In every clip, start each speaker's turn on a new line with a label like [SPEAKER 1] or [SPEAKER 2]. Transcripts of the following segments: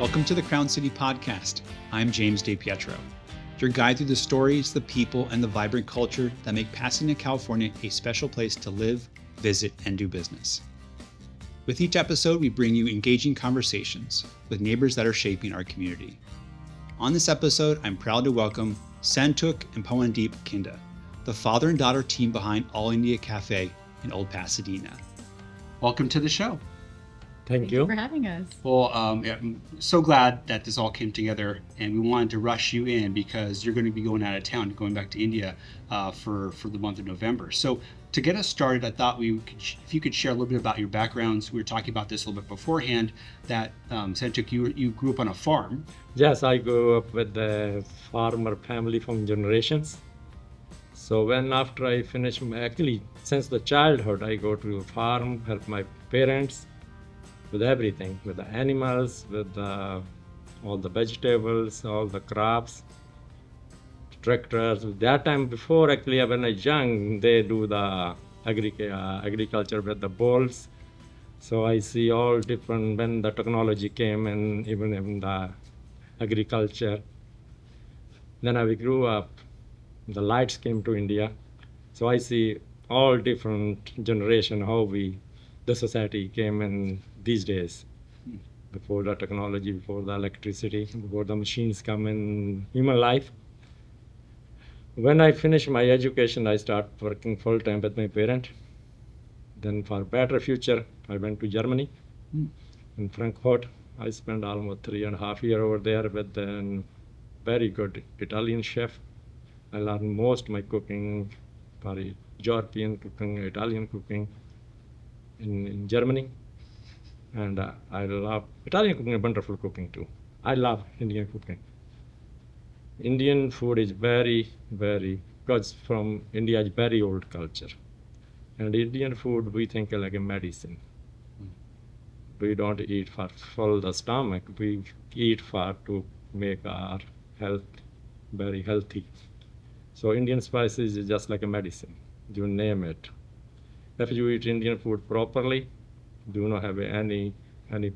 [SPEAKER 1] Welcome to the Crown City Podcast. I'm James De Pietro, your guide through the stories, the people, and the vibrant culture that make Pasadena, California a special place to live, visit, and do business. With each episode, we bring you engaging conversations with neighbors that are shaping our community. On this episode, I'm proud to welcome Santokh and Pawandeep Khinda, the father and daughter team behind All India Cafe in Old Pasadena. Welcome to the show.
[SPEAKER 2] Thank
[SPEAKER 3] you for having us.
[SPEAKER 1] Well, I'm so glad that this all came together, and we wanted to rush you in because you're going to be going out of town, going back to India for the month of November. So to get us started, I thought if you could share a little bit about your backgrounds. We were talking about this a little bit beforehand, that Santokh, you grew up on a farm.
[SPEAKER 2] Yes, I grew up with a farmer family from generations. So after I finished, actually since the childhood, I go to a farm, help my parents with everything, with the animals, with all the vegetables, all the crops, tractors. That time before, actually, when I was young, they do the agriculture with the bulls. So I see all different when the technology came and even in the agriculture. Then I grew up, the lights came to India. So I see all different generation, how the society came in these days, before the technology, before the electricity, before the machines come in human life. When I finished my education, I started working full-time with my parents. Then for better future, I went to Germany, in Frankfurt. I spent almost 3.5 years over there with a very good Italian chef. I learned most my cooking, for European cooking, Italian cooking in Germany. And I love Italian cooking, wonderful cooking too. I love Indian cooking. Indian food is very, very, because from India is very old culture. And Indian food, we think like a medicine. We don't eat for full the stomach. We eat to make our health very healthy. So Indian spices is just like a medicine. You name it. If you eat Indian food properly, do not have any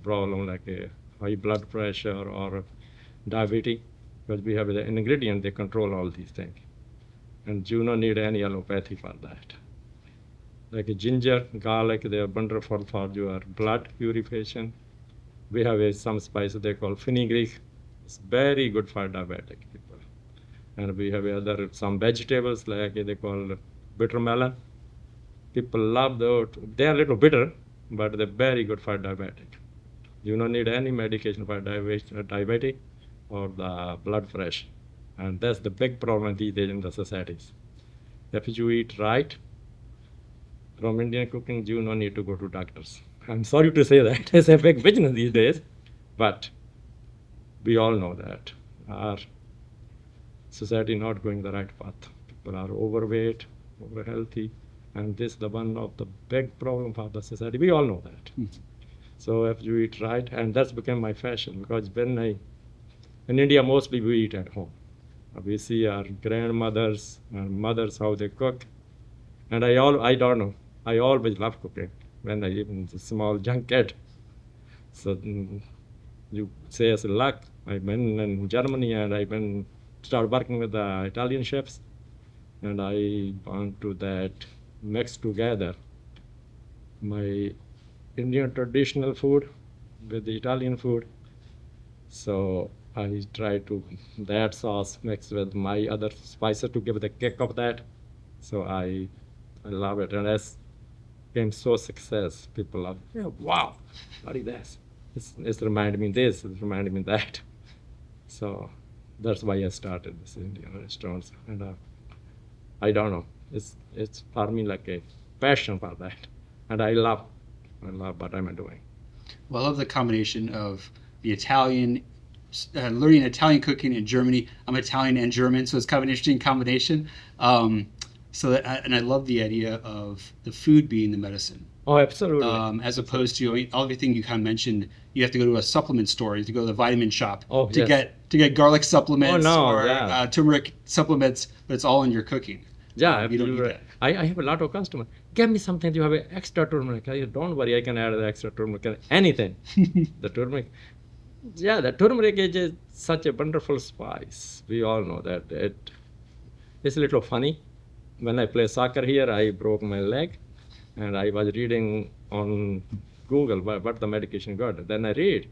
[SPEAKER 2] problem like a high blood pressure or diabetes, because we have the ingredient, they control all these things. And you don't need any allopathy for that. Like a ginger, garlic, they are wonderful for your blood purification. We have some spice they call fenugreek. It's very good for diabetic people. And we have some vegetables like they call bitter melon. People love those. They are a little bitter, but they're very good for diabetic. You don't need any medication for diabetes or the blood pressure. And that's the big problem these days in the societies. If you eat right from Indian cooking, you don't need to go to doctors. I'm sorry to say that. It's a big business these days, but we all know that our society not going the right path. People are overweight, over healthy. And this is one of the big problem for the society. We all know that. So if you eat right, and that's become my fashion, because in India, mostly we eat at home. We see our grandmothers and mothers, how they cook. And I don't know, I always love cooking when I even a small young kid. So you say as luck, I've been in Germany and I've been started working with the Italian chefs. And I want to that mix together my Indian traditional food with the Italian food. So I try to that sauce mixed with my other spices to give the kick of that. So I love it, and that's became so success. People love, wow, what is this? It's reminded me this, it's reminded me that. So that's why I started this Indian restaurants, and I don't know. It's for me like a passion for that, and I love what I'm doing.
[SPEAKER 1] Well, I love the combination of the Italian, learning Italian cooking in Germany. I'm Italian and German, so it's kind of an interesting combination. And I love the idea of the food being the medicine.
[SPEAKER 2] Oh, absolutely.
[SPEAKER 1] As opposed to everything you kind of mentioned, you have to go to a supplement store, you have to go to the vitamin shop to get garlic supplements turmeric supplements, but it's all in your cooking.
[SPEAKER 2] Yeah,
[SPEAKER 1] you don't need that.
[SPEAKER 2] I have a lot of customers. Give me something you have extra turmeric. Don't worry, I can add the extra turmeric. Anything. The turmeric. Yeah, the turmeric is such a wonderful spice. We all know that. It's a little funny. When I play soccer here, I broke my leg, and I was reading on Google what the medication got. Then I read,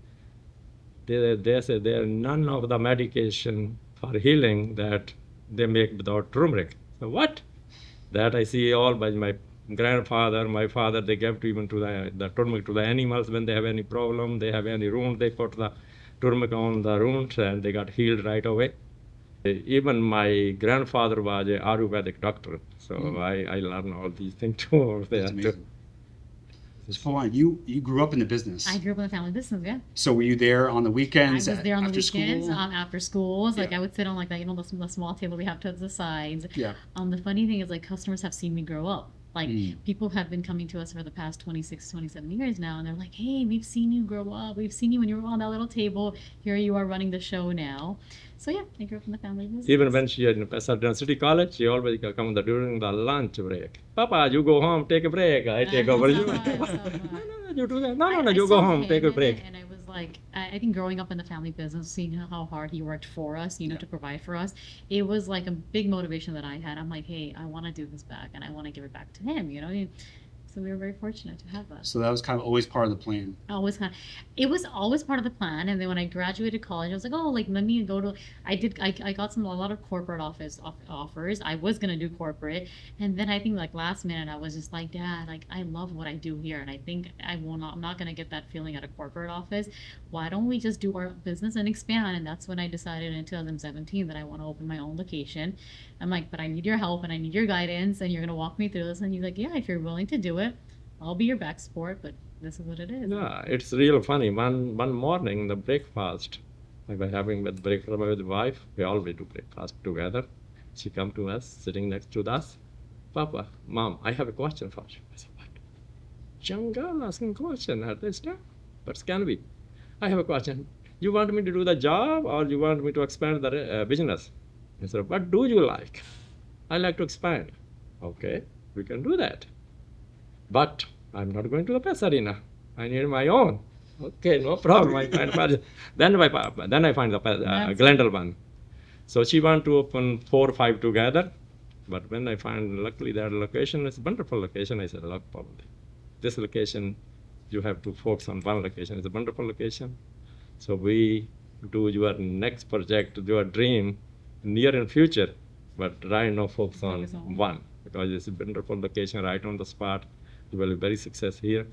[SPEAKER 2] they say there are none of the medication for healing that they make without turmeric. So what? That I see all by my grandfather, my father, they gave to even to the turmeric to the animals when they have any problem, they have any wound, they put the turmeric on the wound and they got healed right away. Even my grandfather was a Ayurvedic doctor, so I learned all these things too over there.
[SPEAKER 1] That's amazing. So Pawan, you grew up in the business.
[SPEAKER 3] I grew up in the family business, yeah.
[SPEAKER 1] So were you there on the weekends?
[SPEAKER 3] I was there on the
[SPEAKER 1] after
[SPEAKER 3] weekends,
[SPEAKER 1] school?
[SPEAKER 3] after schools. Like
[SPEAKER 1] Yeah.
[SPEAKER 3] I would sit on like that, the small table we have to the sides.
[SPEAKER 1] Yeah.
[SPEAKER 3] The funny thing is like customers have seen me grow up. Like people have been coming to us for the past 26, 27 years now, and they're like, "Hey, we've seen you grow up. We've seen you when you were on that little table. Here you are running the show now." So yeah, I grew up in the family business.
[SPEAKER 2] Even when she was in Pasadena City College, she always come during the lunch break. Papa, you go home, take a break. I take over you. No, you do that. No,
[SPEAKER 3] I
[SPEAKER 2] you
[SPEAKER 3] saw
[SPEAKER 2] go home,
[SPEAKER 3] him
[SPEAKER 2] take a break.
[SPEAKER 3] And I was like, I think growing up in the family business, seeing how hard he worked for us, to provide for us, it was like a big motivation that I had. I'm like, hey, I want to do this back and I want to give it back to him. So we were very fortunate to have that.
[SPEAKER 1] So that was kind of always part of the plan.
[SPEAKER 3] It was always part of the plan. And then when I graduated college, I was like, oh, like let me go to. I got a lot of corporate offers. I was gonna do corporate, and then I think like last minute I was just like, Dad, like I love what I do here, and I think I'm not gonna get that feeling at a corporate office. Why don't we just do our business and expand? And that's when I decided in 2017 that I want to open my own location. I'm like, but I need your help and I need your guidance, and you're gonna walk me through this. And he's like, yeah, if you're willing to do it, I'll be your back support, but this is what it is.
[SPEAKER 2] Yeah, it's real funny. One morning, the breakfast, I was having with breakfast with the wife. We always do breakfast together. She come to us, sitting next to us. Papa, Mom, I have a question for you. I said, what? Young girl asking question at this time? But can be. I have a question. You want me to do the job or you want me to expand the business? I said, what do you like? I like to expand. Okay, we can do that. But I'm not going to the Pasadena. I need my own. Okay, no problem. Then I find the Glendale one. So she want to open 4 or 5 together. But when I find, luckily, that location is a wonderful location, I said, look, probably this location, you have to focus on one location. It's a wonderful location. So we do your next project, your dream, near and future. But right now, focus on one. Because it's a wonderful location right on the spot. You will be very successful here.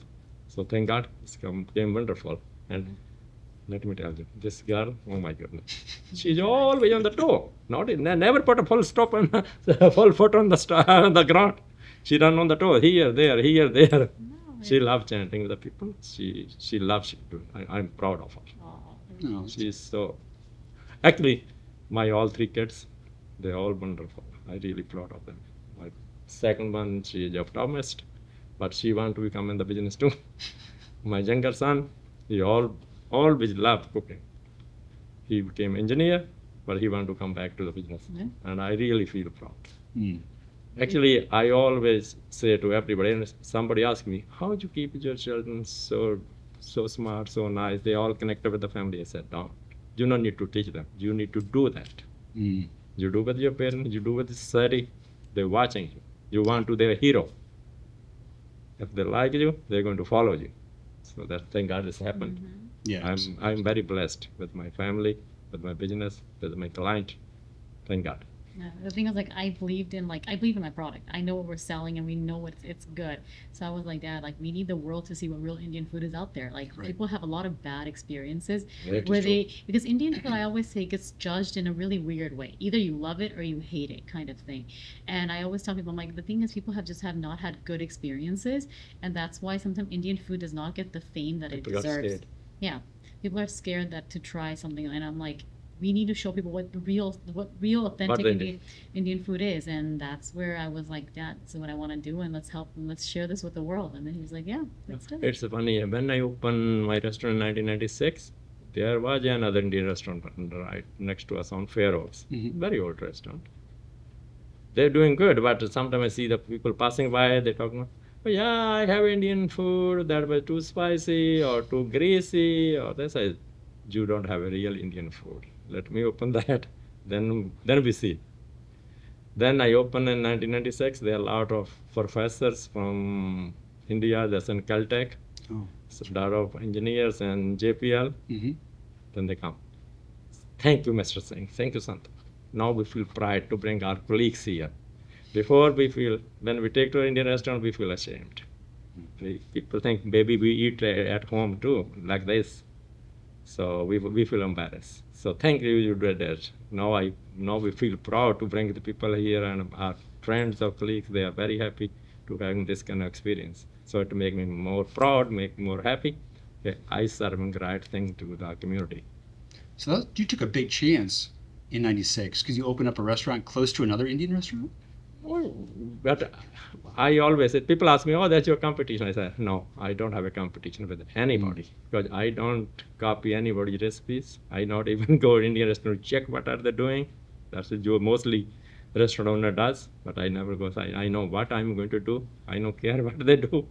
[SPEAKER 2] So thank God, it's became wonderful. And let me tell you, this girl, oh my goodness, she's always on the toe. Never put a full stop on full foot on the ground. She run on the toe, here, there.
[SPEAKER 3] No,
[SPEAKER 2] She loves chanting with the people. She loves it. I'm proud of her.
[SPEAKER 1] No,
[SPEAKER 2] She's so. Actually, my all 3 kids, they're all wonderful. I'm really proud of them. My second one, she is optimist, but she want to become in the business too. My younger son, he always loved cooking. He became engineer, but he want to come back to the business, and I really feel proud. Actually, I always say to everybody, and somebody asks me, how do you keep your children so smart, so nice? They all connected with the family. I said, no, you don't need to teach them. You need to do that. You do with your parents, you do with the society. They're watching you. You want to, they're a hero. If they like you, they're going to follow you. So that, thank God, has happened.
[SPEAKER 1] yeah.
[SPEAKER 2] I'm very blessed with my family, with my business, with my client. Thank God.
[SPEAKER 3] Yeah, the thing is, like, I believed in my product. I know what we're selling, and we know it's good. So I was like, Dad, like, we need the world to see what real Indian food is out there. Like, people have a lot of bad experiences because Indian food, I always say, gets judged in a really weird way. Either you love it or you hate it, kind of thing. And I always tell people, I'm like, the thing is, people have not had good experiences, and that's why sometimes Indian food does not get the fame that it deserves. Yeah, people are scared to try something, and I'm like, we need to show people what real authentic Indian food is, and that's where I was like, Dad, this is what I want to do, and let's share this with the world. And then he was like, yeah, let's do it.
[SPEAKER 2] It's funny, when I opened my restaurant in 1996, there was another Indian restaurant right next to us on Fair Oaks. Very old restaurant. They're doing good, but sometimes I see the people passing by, they're talking, oh yeah, I have Indian food that was too spicy or too greasy or this. you don't have a real Indian food. Let me open that, then we see. Then I opened in 1996. There are a lot of professors from India, that's in Caltech, so a lot of engineers and JPL. Then they come. Thank you, Mr. Singh. Thank you, Santokh. Now we feel pride to bring our colleagues here. Before we feel, when we take to an Indian restaurant, we feel ashamed. People think maybe we eat at home too, like this. So we feel embarrassed. So thank you, you did it. Now we feel proud to bring the people here, and our friends or colleagues, they are very happy to having this kind of experience. So it make me more proud, make me more happy. Yeah, I serving the right thing to the community.
[SPEAKER 1] So you took a big chance in '96 because you opened up a restaurant close to another Indian restaurant.
[SPEAKER 2] But I always say, people ask me, oh, that's your competition. I say, no, I don't have a competition with anybody because I don't copy anybody's recipes. I not even go to Indian restaurant to check what are they doing. That's what mostly restaurant owner does, but I never go. I know what I'm going to do. I don't care what they do.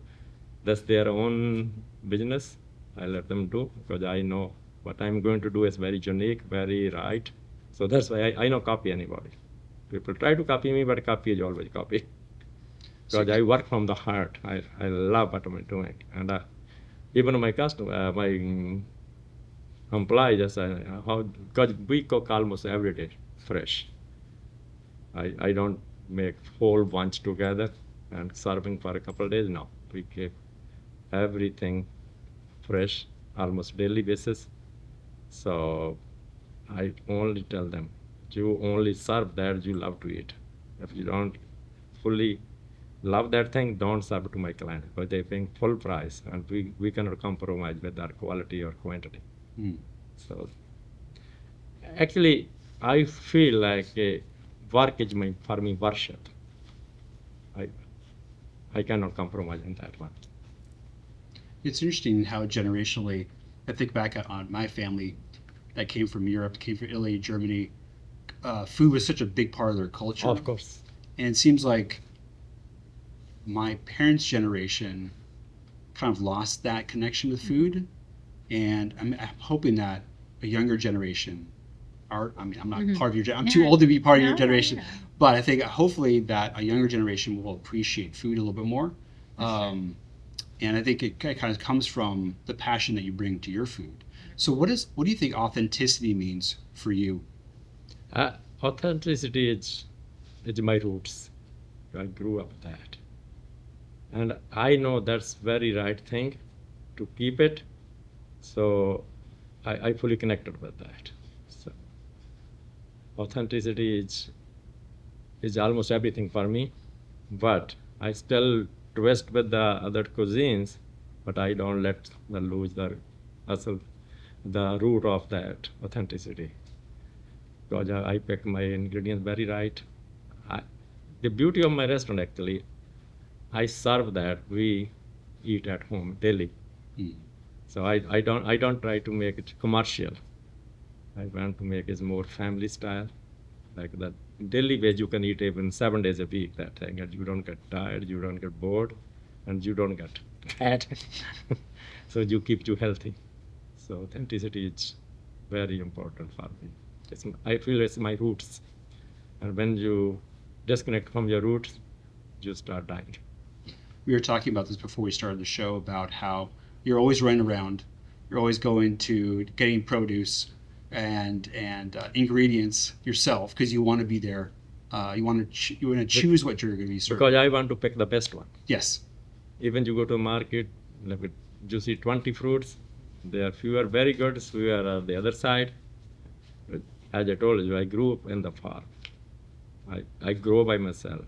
[SPEAKER 2] That's their own business. I let them do because I know what I'm going to do is very unique, very right. So that's why I don't copy anybody. People try to copy me, but copy is always copy. Because I work from the heart. I love what I'm doing. And even my customer, my employees, just because we cook almost every day fresh. I don't make whole bunch together and serving for a couple of days. No, we keep everything fresh, almost daily basis. So I only tell them, you only serve that you love to eat. If you don't fully love that thing, don't serve it to my client because they're paying full price and we cannot compromise with our quality or quantity. So actually, I feel like work is for me worship. I cannot compromise in that one.
[SPEAKER 1] It's interesting how generationally, I think back on my family that came from Europe, came from Italy, Germany. Food was such a big part of their culture.
[SPEAKER 2] Of course.
[SPEAKER 1] And it seems like my parents' generation kind of lost that connection with food. And I'm hoping that a younger generation, I'm not part of your generation, I'm too old to be part of your generation, but I think hopefully that a younger generation will appreciate food a little bit more. And I think it kind of comes from the passion that you bring to your food. So what do you think authenticity means for you?
[SPEAKER 2] Authenticity is my roots. I grew up with that. And I know that's very right thing to keep it. So I fully connected with that. So authenticity is almost everything for me. But I still twist with the other cuisines, but I don't let them lose the root of that authenticity. Because I pick my ingredients very right. The beauty of my restaurant actually, I serve that we eat at home daily. So I don't try to make it commercial. I want to make it more family style, like that daily wage you can eat even 7 days a week. That thing, and you don't get tired, you don't get bored, and you don't get fat. So you keep you healthy. So authenticity is very important for me. I feel it's my roots, and when you disconnect from your roots, you start dying.
[SPEAKER 1] We were talking about this before we started the show about how you're always running around, you're always going to getting produce and ingredients yourself because you want to be there. You want to choose what you're going to be serving.
[SPEAKER 2] Because I want to pick the best one.
[SPEAKER 1] Yes.
[SPEAKER 2] Even you go to a market, you see 20 fruits. There are fewer very good, fewer are the other side. As I told you, I grew up in the farm. I grow by myself,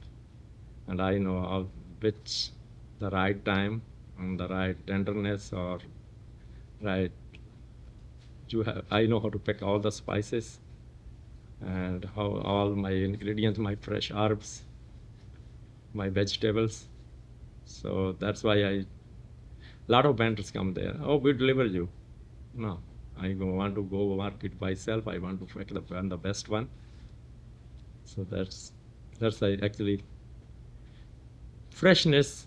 [SPEAKER 2] and I know which the right time and the right tenderness or right. I know how to pick all the spices and how all my ingredients, my fresh herbs, my vegetables. So that's why a lot of vendors come there. Oh, we deliver you. No, I want to go market myself. I want to pick the best one. So that's actually freshness.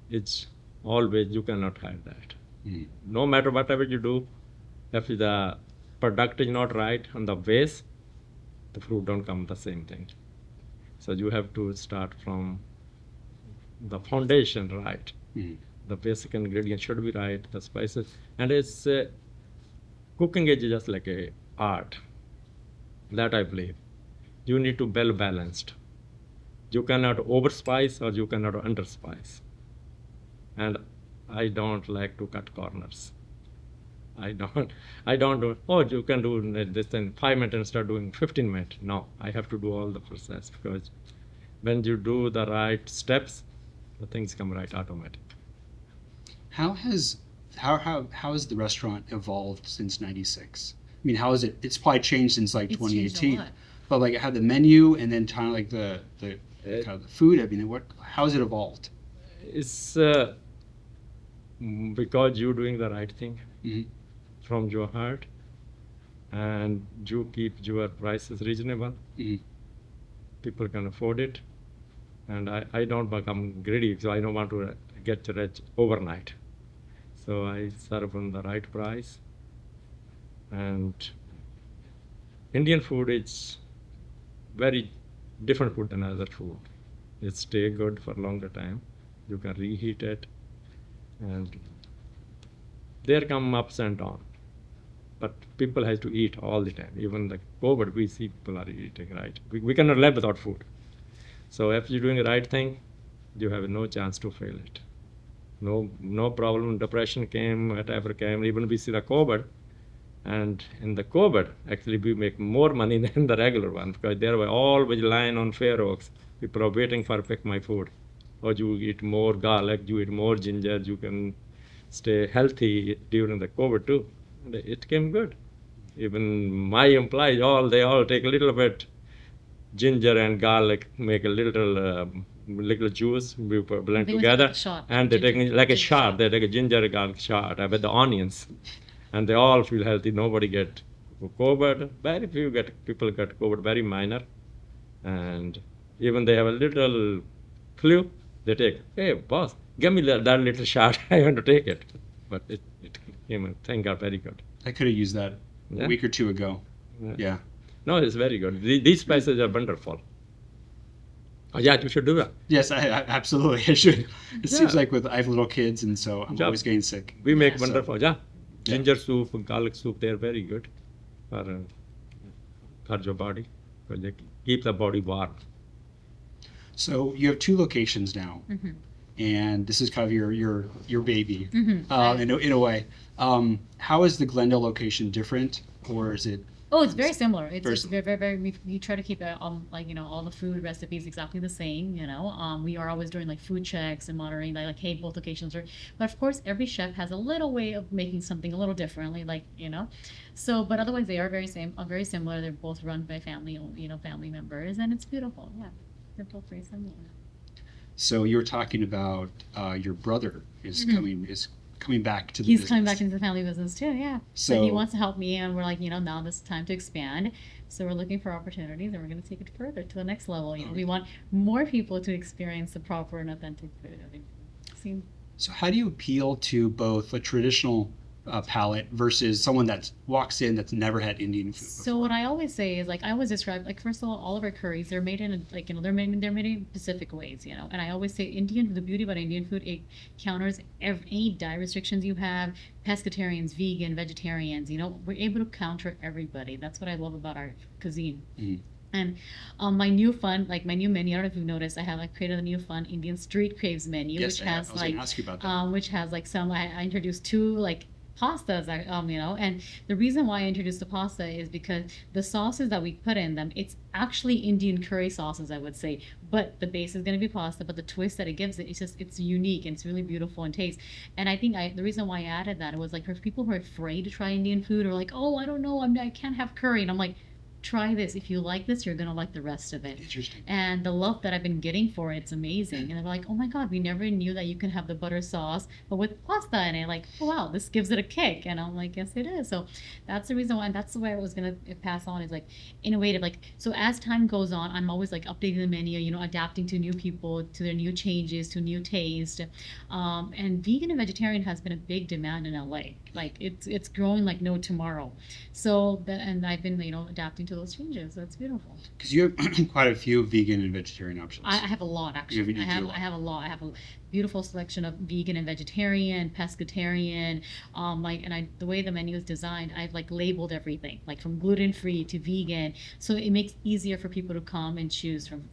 [SPEAKER 2] It's always, you cannot hide that. No matter whatever you do, if the product is not right on the base, the food don't come the same thing. So you have to start from the foundation right.
[SPEAKER 1] Mhm.
[SPEAKER 2] The basic ingredient should be right, the spices, and it's cooking is just like a art. That I believe. You need to well balanced. You cannot overspice or you cannot underspice. And I don't like to cut corners. I don't. I don't do. Oh, you can do this in 5 minutes instead of doing 15 minutes. No, I have to do all the process because when you do the right steps, the things come right automatic.
[SPEAKER 1] How has the restaurant evolved since '96? I mean, how is it? It's probably changed since like
[SPEAKER 3] It's changed a
[SPEAKER 1] 2018.
[SPEAKER 3] lot.
[SPEAKER 1] But like, how the menu and then kind of like the
[SPEAKER 2] Uh,
[SPEAKER 1] kind of the food. I mean, how has it evolved?
[SPEAKER 2] It's because you're doing the right thing
[SPEAKER 1] Hmm.
[SPEAKER 2] from your heart, and you keep your prices reasonable.
[SPEAKER 1] Hmm.
[SPEAKER 2] People can afford it, and I don't become greedy, so I don't want to get rich overnight. So I serve on the right price. And Indian food is very different food than other food. It stay good for longer time. You can reheat it, and there come ups and downs. But people has to eat all the time. Even the COVID, we see people are eating right. We cannot live without food. So if you're doing the right thing, you have no chance to fail it. No problem. Depression came, whatever came. Even we see the COVID, and in the COVID, actually we make more money than the regular one because there were always line on Fair Oaks. People are waiting for pick my food. Or you eat more garlic, you eat more ginger, you can stay healthy during the COVID too. And it came good. Even my employees, they all take a little bit ginger and garlic, make a little juice, we blend
[SPEAKER 3] They would take like
[SPEAKER 2] together,
[SPEAKER 3] a shot,
[SPEAKER 2] and they take
[SPEAKER 3] ginger-
[SPEAKER 2] like a
[SPEAKER 3] ginger
[SPEAKER 2] shot.
[SPEAKER 3] shot.
[SPEAKER 2] They take a ginger garlic shot with the onions, and they all feel healthy. Nobody get COVID. Very few people get COVID, very minor, and even they have a little flu, they take. Hey boss, give me that little shot. I want to take it, but it came. Thank God, very good.
[SPEAKER 1] I could have used that
[SPEAKER 2] Yeah.
[SPEAKER 1] a week or two ago.
[SPEAKER 2] Yeah.
[SPEAKER 1] Yeah.
[SPEAKER 2] No, it's very good. These spices are wonderful. Oh, yeah, you should do that.
[SPEAKER 1] Yes, I absolutely. I should. It seems
[SPEAKER 2] Yeah.
[SPEAKER 1] like I have little kids, and so I'm
[SPEAKER 2] Yeah.
[SPEAKER 1] always getting sick.
[SPEAKER 2] We make
[SPEAKER 3] Yeah.
[SPEAKER 2] wonderful,
[SPEAKER 1] Yeah.
[SPEAKER 2] ginger soup, garlic soup. They're very good for your body, because they keep the body warm.
[SPEAKER 1] So you have two locations now,
[SPEAKER 3] Mhm.
[SPEAKER 1] and this is kind of your baby,
[SPEAKER 3] Mhm.
[SPEAKER 1] in a way. How is the Glendale location different, or is it?
[SPEAKER 3] Oh, it's very similar. It's
[SPEAKER 1] Very
[SPEAKER 3] very. We try to keep it like all the food recipes exactly the same. We are always doing like food checks and monitoring like hey, both locations are. But of course, every chef has a little way of making something a little differently, So, but otherwise, they are very similar. They're both run by family, family members, and it's beautiful. Yeah, they're both very similar.
[SPEAKER 1] So you were talking about your brother is coming back to the
[SPEAKER 3] He's
[SPEAKER 1] business.
[SPEAKER 3] coming back into the family business too, yeah. So he
[SPEAKER 1] So-
[SPEAKER 3] wants to help me, and we're like, now this is time to expand. So we're looking for opportunities, and we're going to take it further to the next level. We want more people to experience the proper and authentic food.
[SPEAKER 1] So how do you appeal to both a traditional palate versus someone that walks in that's never had Indian food before?
[SPEAKER 3] So what I always say is I always describe first of all of our curries they're made in they're made in specific ways, and I always say the beauty about Indian food, it counters any diet restrictions you have, pescatarians, vegan, vegetarians, we're able to counter everybody. That's what I love about our cuisine.
[SPEAKER 1] Mhm.
[SPEAKER 3] And my new menu, I don't know if you've noticed, I created a new fun Indian street craves menu,
[SPEAKER 1] Yes,
[SPEAKER 3] which
[SPEAKER 1] I
[SPEAKER 3] has
[SPEAKER 1] was going to ask you about that.
[SPEAKER 3] which has I introduced two pastas, and the reason why I introduced the pasta is because the sauces that we put in them, it's actually Indian curry sauces, I would say, but the base is going to be pasta, but the twist that it gives it's unique and it's really beautiful in taste. And I think the reason why I added that, it was for people who are afraid to try Indian food or oh, I don't know, I can't have curry, and I'm like, try this. If you like this, you're gonna like the rest of it.
[SPEAKER 1] Interesting.
[SPEAKER 3] And the love that I've been getting for it's amazing. And they're like, oh my god, we never knew that you can have the butter sauce, but with pasta in it. Like, oh wow, this gives it a kick. And I'm like, yes, it is. So that's the reason why. And that's the way I was gonna pass on is like innovative. Like, so as time goes on, I'm always like updating the menu. Adapting to new people, to their new changes, to new taste. And vegan and vegetarian has been a big demand in LA. Like it's growing like no tomorrow. So and I've been adapting to those changes. That's beautiful.
[SPEAKER 1] Because you have quite a few vegan and vegetarian options.
[SPEAKER 3] I have a lot actually. I have a lot. I have a beautiful selection of vegan and vegetarian, pescatarian. The way the menu is designed, I've like labeled everything, like from gluten free to vegan, so it makes it easier for people to come and choose from.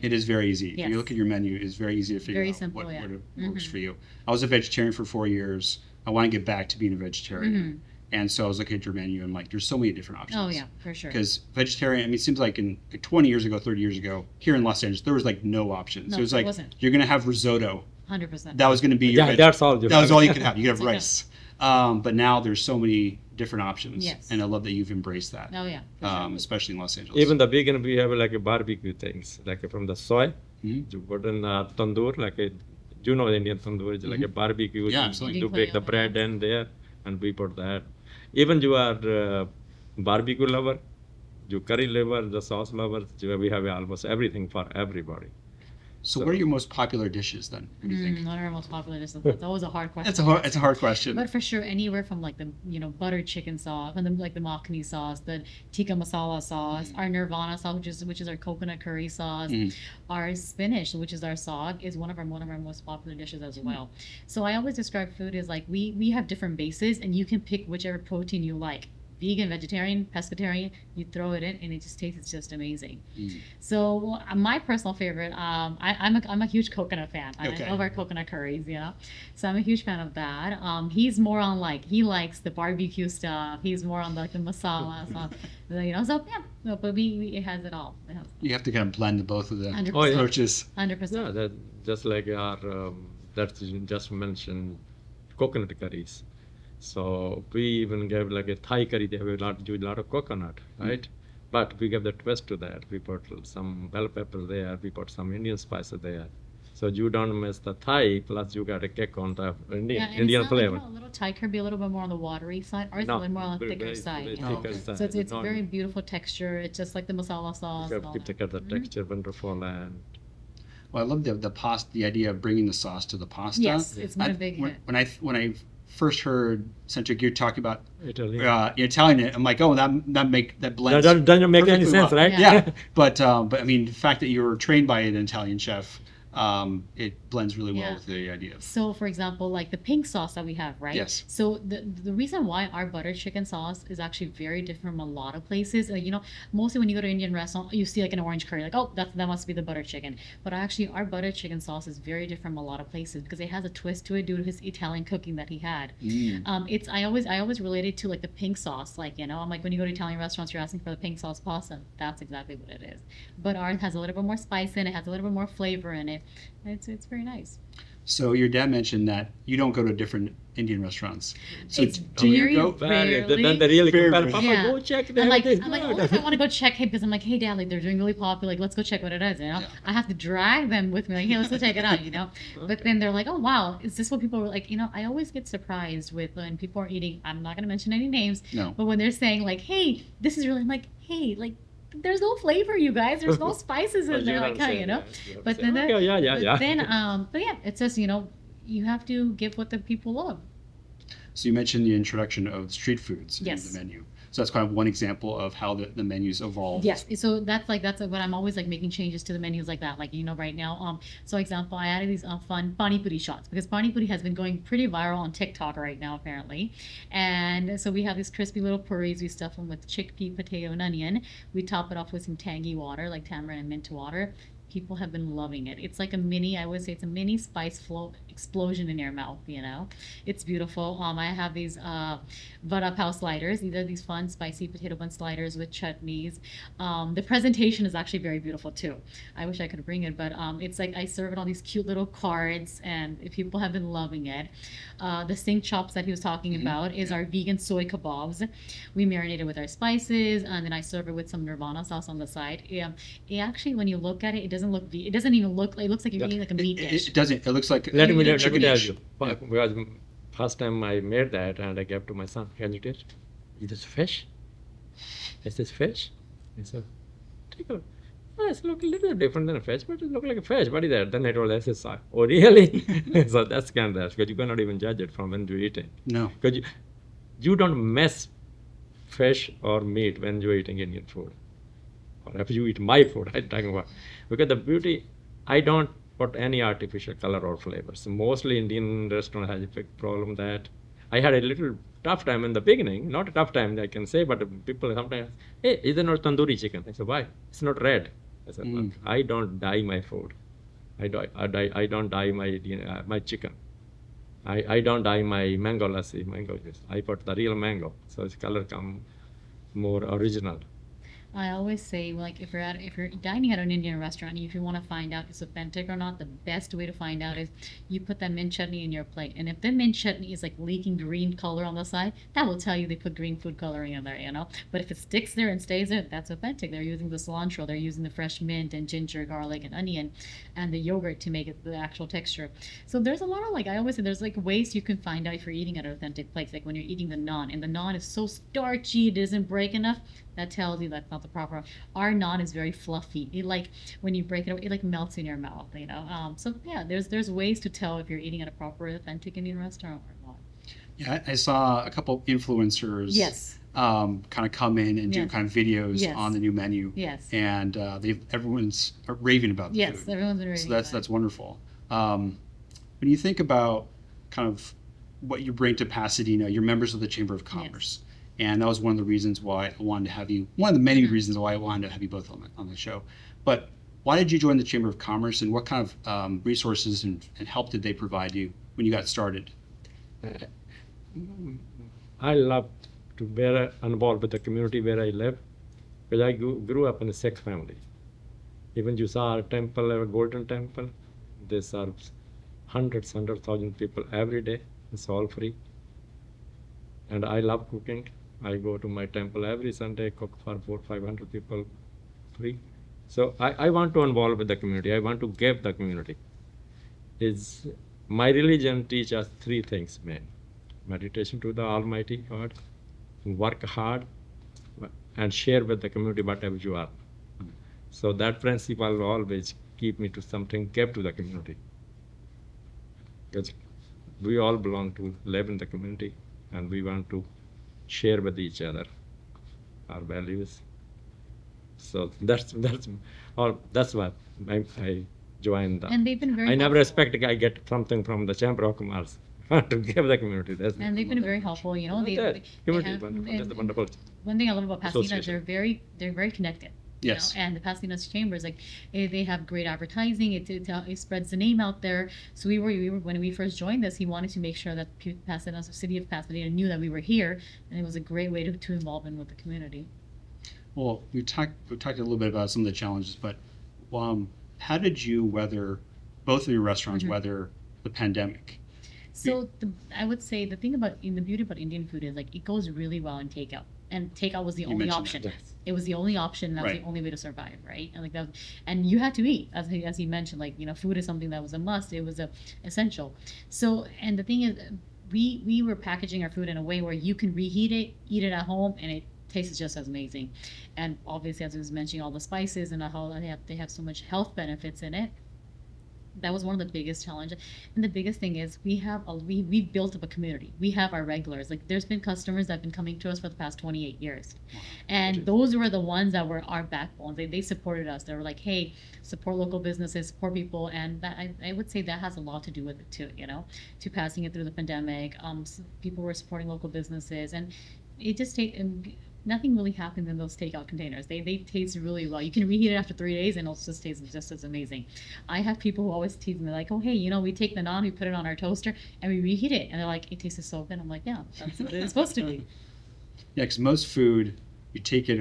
[SPEAKER 1] It is very easy.
[SPEAKER 3] Yes.
[SPEAKER 1] If you look at your menu, it's very easy to figure
[SPEAKER 3] Very
[SPEAKER 1] out
[SPEAKER 3] simple,
[SPEAKER 1] what
[SPEAKER 3] yeah.
[SPEAKER 1] works for you. I was a vegetarian for 4 years. I want to get back to being a vegetarian. And so I was looking at your menu and like, there's so many different options.
[SPEAKER 3] Oh yeah, for sure.
[SPEAKER 1] Because vegetarian, it seems like 20 years ago, 30 years ago, here in Los Angeles, there was like no options.
[SPEAKER 3] No,
[SPEAKER 1] it was
[SPEAKER 3] there
[SPEAKER 1] like,
[SPEAKER 3] wasn't.
[SPEAKER 1] you're going to have risotto.
[SPEAKER 3] 100%.
[SPEAKER 1] That was going to be your
[SPEAKER 2] that's all.
[SPEAKER 1] That was all you could have. You could have rice. But now there's so many different options.
[SPEAKER 3] Yes.
[SPEAKER 1] And I love that you've embraced that.
[SPEAKER 3] Oh yeah. For sure.
[SPEAKER 1] Especially in Los Angeles.
[SPEAKER 2] Even the vegan, we have like a barbecue things, like from the soy.
[SPEAKER 1] Mhm.
[SPEAKER 2] You put in tandoor, Indian tandoor is like a barbecue.
[SPEAKER 1] Yeah, absolutely.
[SPEAKER 2] You bake the bread in there, and we put that. Even you are barbecue lover, you curry lover, the sauce lover, we have almost everything for everybody.
[SPEAKER 1] So what are your most popular dishes then? What do you think?
[SPEAKER 3] What are our most popular dishes? That's always a hard question.
[SPEAKER 1] It's a hard question.
[SPEAKER 3] But for sure, anywhere from like the butter chicken sauce, and then like the makhani sauce, the tikka masala sauce, our nirvana sauce, which is our coconut curry sauce, our spinach, which is our sog, is one of our most popular dishes as well. So I always describe food as like we have different bases, and you can pick whichever protein you like. Vegan, vegetarian, pescatarian, you throw it in and it just tastes just amazing. So my personal favorite, I'm a huge coconut fan.
[SPEAKER 1] Okay.
[SPEAKER 3] I love our coconut curries, So I'm a huge fan of that. He's more on he likes the barbecue stuff. He's more on like the masala stuff. So yeah, but it has it all.
[SPEAKER 1] You have to kind of blend both of the
[SPEAKER 3] 100%.
[SPEAKER 1] approaches.
[SPEAKER 3] 100%.
[SPEAKER 2] Yeah, that just like our that you just mentioned, coconut curries. So we even gave like a Thai curry. They have use a lot of coconut, right? But we give the twist to that. We put some bell pepper there. We put some Indian spices there. So you don't miss the Thai. Plus you got a kick on the Indian flavor.
[SPEAKER 3] Like, a little Thai curry, be a little bit more on the watery side, or it's a little more on the thicker side. So it's a very beautiful texture. It's just like the masala sauce.
[SPEAKER 2] You have to take out the texture, wonderful, and
[SPEAKER 1] Well, I love the pasta. The idea of bringing the sauce to the pasta.
[SPEAKER 3] Yes, it's been a big hit.
[SPEAKER 1] When I first heard Santokh, you're talking about
[SPEAKER 2] Italian.
[SPEAKER 1] I'm like, oh, that blends.
[SPEAKER 2] That doesn't make any
[SPEAKER 1] perfectly
[SPEAKER 2] sense,
[SPEAKER 1] well.
[SPEAKER 2] right?
[SPEAKER 1] Yeah, but I mean, the fact that you were trained by an Italian chef, it blends really well with the idea.
[SPEAKER 3] So, for example, like the pink sauce that we have, right?
[SPEAKER 1] Yes.
[SPEAKER 3] So the reason why our butter chicken sauce is actually very different from a lot of places, mostly when you go to an Indian restaurant, you see like an orange curry, like, oh, that must be the butter chicken. But actually, our butter chicken sauce is very different from a lot of places because it has a twist to it due to his Italian cooking that he had. I always relate it to like the pink sauce, I'm like when you go to Italian restaurants, you're asking for the pink sauce pasta. That's exactly what it is. But ours has a little bit more spice in it, has a little bit more flavor in it. It's very nice.
[SPEAKER 1] So your dad mentioned that you don't go to different Indian restaurants. So
[SPEAKER 3] It's
[SPEAKER 1] do you go?
[SPEAKER 3] rarely.
[SPEAKER 2] Then they really
[SPEAKER 1] Very
[SPEAKER 2] compare.
[SPEAKER 1] rare.
[SPEAKER 2] Papa,
[SPEAKER 3] Yeah.
[SPEAKER 2] go check.
[SPEAKER 3] I'm like,
[SPEAKER 2] this.
[SPEAKER 3] only if I want to go check, because I'm like, hey, Dad, like they're doing really popular, like let's go check what it is,
[SPEAKER 1] Yeah.
[SPEAKER 3] I have to drag them with me, like, hey, let's go check it out, But then they're like, oh wow, is this what people were like? I always get surprised with when people are eating. I'm not gonna mention any names,
[SPEAKER 1] No.
[SPEAKER 3] but when they're saying like, hey, this is really, I'm like, hey, like. There's no flavor, you guys. There's no spices in there, like how But then,
[SPEAKER 2] But
[SPEAKER 3] yeah, it's just you have to give what the people love.
[SPEAKER 1] So you mentioned the introduction of street foods
[SPEAKER 3] Yes.
[SPEAKER 1] in the menu. So that's kind of one example of how the menus evolved.
[SPEAKER 3] Yes, so that's what I'm always like making changes to the menus like that. Like right now, so example, I added these fun pani puri shots because pani puri has been going pretty viral on TikTok right now apparently, and so we have these crispy little puris. We stuff them with chickpea, potato, and onion. We top it off with some tangy water like tamarind and mint water. people have been loving it. It's like a mini, I would say it's a mini spice flow explosion in your mouth, you know. It's beautiful. I have these vada pav sliders. These are these fun spicy potato bun sliders with chutneys. The presentation is actually very beautiful too. I wish I could bring it, but it's like I serve it on these cute little cards, and people have been loving it. The Singh chops that he was talking about is our vegan soy kebabs. We marinate it with our spices, and then I serve it with some Nirvana sauce on the side. It actually, when you look at it, it doesn't look. It doesn't even look. It looks like you're eating like a meat dish.
[SPEAKER 1] It doesn't. It looks like
[SPEAKER 2] Let me tell
[SPEAKER 1] chicken
[SPEAKER 2] you,
[SPEAKER 1] dish.
[SPEAKER 2] because first time I made that and I gave to my son, can you taste? Is this fish? Is this fish? He said, take a. Oh, it's look a little different than a fish, but it look like a fish. What is that? Then I told her, I said, oh really? So that's kind of that, because you cannot even judge it from when you eat it.
[SPEAKER 1] No.
[SPEAKER 2] Because you don't mess fish or meat when you're eating Indian food. Or if you eat my food, I'm talking about. Because the beauty, I don't put any artificial color or flavors. Mostly Indian restaurant has a big problem that I had a little tough time in the beginning. Not a tough time, I can say, but people sometimes, hey, is it not tandoori chicken? I said, why? It's not red. I said, look, I don't dye my food. I don't dye my my chicken. I don't dye my mango lassi, mango juice. I put the real mango, so its color come more original.
[SPEAKER 3] I always say, like, if you're dining at an Indian restaurant, and if you want to find out if it's authentic or not, the best way to find out is you put that mint chutney in your plate, and if the mint chutney is like leaking green color on the side, that will tell you they put green food coloring in there, you know. But if it sticks there and stays there, that's authentic. They're using the cilantro, they're using the fresh mint and ginger, garlic, and onion, and the yogurt to make it the actual texture. So there's a lot of, like, I always say, there's like ways you can find out if you're eating at an authentic place. Like when you're eating the naan, and the naan is so starchy, it doesn't break enough. That tells you that's not the proper. Our naan is very fluffy. It, like, when you break it, it like melts in your mouth, you know. So yeah, there's ways to tell if you're eating at a proper authentic Indian restaurant or not.
[SPEAKER 1] Yeah, I saw a couple influencers.
[SPEAKER 3] Yes.
[SPEAKER 1] Kind of come in and do
[SPEAKER 3] Yes.
[SPEAKER 1] kind of videos
[SPEAKER 3] Yes.
[SPEAKER 1] on the new menu.
[SPEAKER 3] Yes.
[SPEAKER 1] And everyone's raving about the
[SPEAKER 3] Yes,
[SPEAKER 1] food.
[SPEAKER 3] everyone's been raving.
[SPEAKER 1] So that's wonderful. When you think about kind of what you bring to Pasadena, you're members of the Chamber of Commerce. And that was one of the reasons why I wanted to have you, one of the many reasons why I wanted to have you both on the show. But why did you join the Chamber of Commerce, and what kind of resources and help did they provide you when you got started?
[SPEAKER 2] I love to be involved with the community where I live, because I grew up in a Sikh family. Even you saw our temple, our golden temple, they serve hundreds, 100,000 people every day. It's all free. And I love cooking. I go to my temple every Sunday, cook for 400-500 people free. So I want to involve with the community. I want to give the community. My religion teaches us three things, man. Meditation to the Almighty God, work hard, and share with the community whatever you are. So that principle will always keep me to something, give to the community. Because we all belong to live in the community, and we want to share with each other our values. So that's why I joined.
[SPEAKER 3] And they've been very
[SPEAKER 2] I never
[SPEAKER 3] helpful.
[SPEAKER 2] expect I get something from the Chamber of Commerce to give the community.
[SPEAKER 3] And they've been very helpful, you know. They
[SPEAKER 2] community
[SPEAKER 3] have,
[SPEAKER 2] wonderful. That's
[SPEAKER 3] and
[SPEAKER 2] wonderful.
[SPEAKER 3] one thing I love about Pasadena is
[SPEAKER 2] Association.
[SPEAKER 3] they're very connected. You
[SPEAKER 1] Yes.
[SPEAKER 3] know? And the Pasadena Chamber is like, they have great advertising. It spreads the name out there. So we were when we first joined this, he wanted to make sure that Pasadena, the city of Pasadena, knew that we were here, and it was a great way to involve in with the community.
[SPEAKER 1] Well, we talked a little bit about some of the challenges, but how did you weather, both of your restaurants, weather the pandemic?
[SPEAKER 3] So I would say the thing about the beauty about Indian food is, like, it goes really well in takeout. And takeout was the only
[SPEAKER 1] mentioned
[SPEAKER 3] option.
[SPEAKER 1] that.
[SPEAKER 3] It was the only option. That was
[SPEAKER 1] Right.
[SPEAKER 3] the only way to survive, right? And like that, and you had to eat, as he mentioned. Like, you know, food is something that was a must. It was a essential. So, and the thing is, we were packaging our food in a way where you can reheat it, eat it at home, and it tastes just as amazing. And obviously, as I was mentioning, all the spices and how they have so much health benefits in it. That was one of the biggest challenges. And the biggest thing is we've built up a community. We have our regulars. Like, there's been customers that have been coming to us for the past 28 years. And those were the ones that were our backbone. They supported us. They were like, hey, support local businesses, support people. And that I would say that has a lot to do with it too, you know, to passing it through the pandemic. People were supporting local businesses, and it just nothing really happens in those takeout containers. They taste really well. You can reheat it after 3 days and it'll just taste just as amazing. I have people who always tease me like, oh hey, we take the naan, we put it on our toaster and we reheat it, and they're like, it tastes so good. I'm like, yeah, that's what it's supposed to be.
[SPEAKER 1] Yeah, because most food, you take it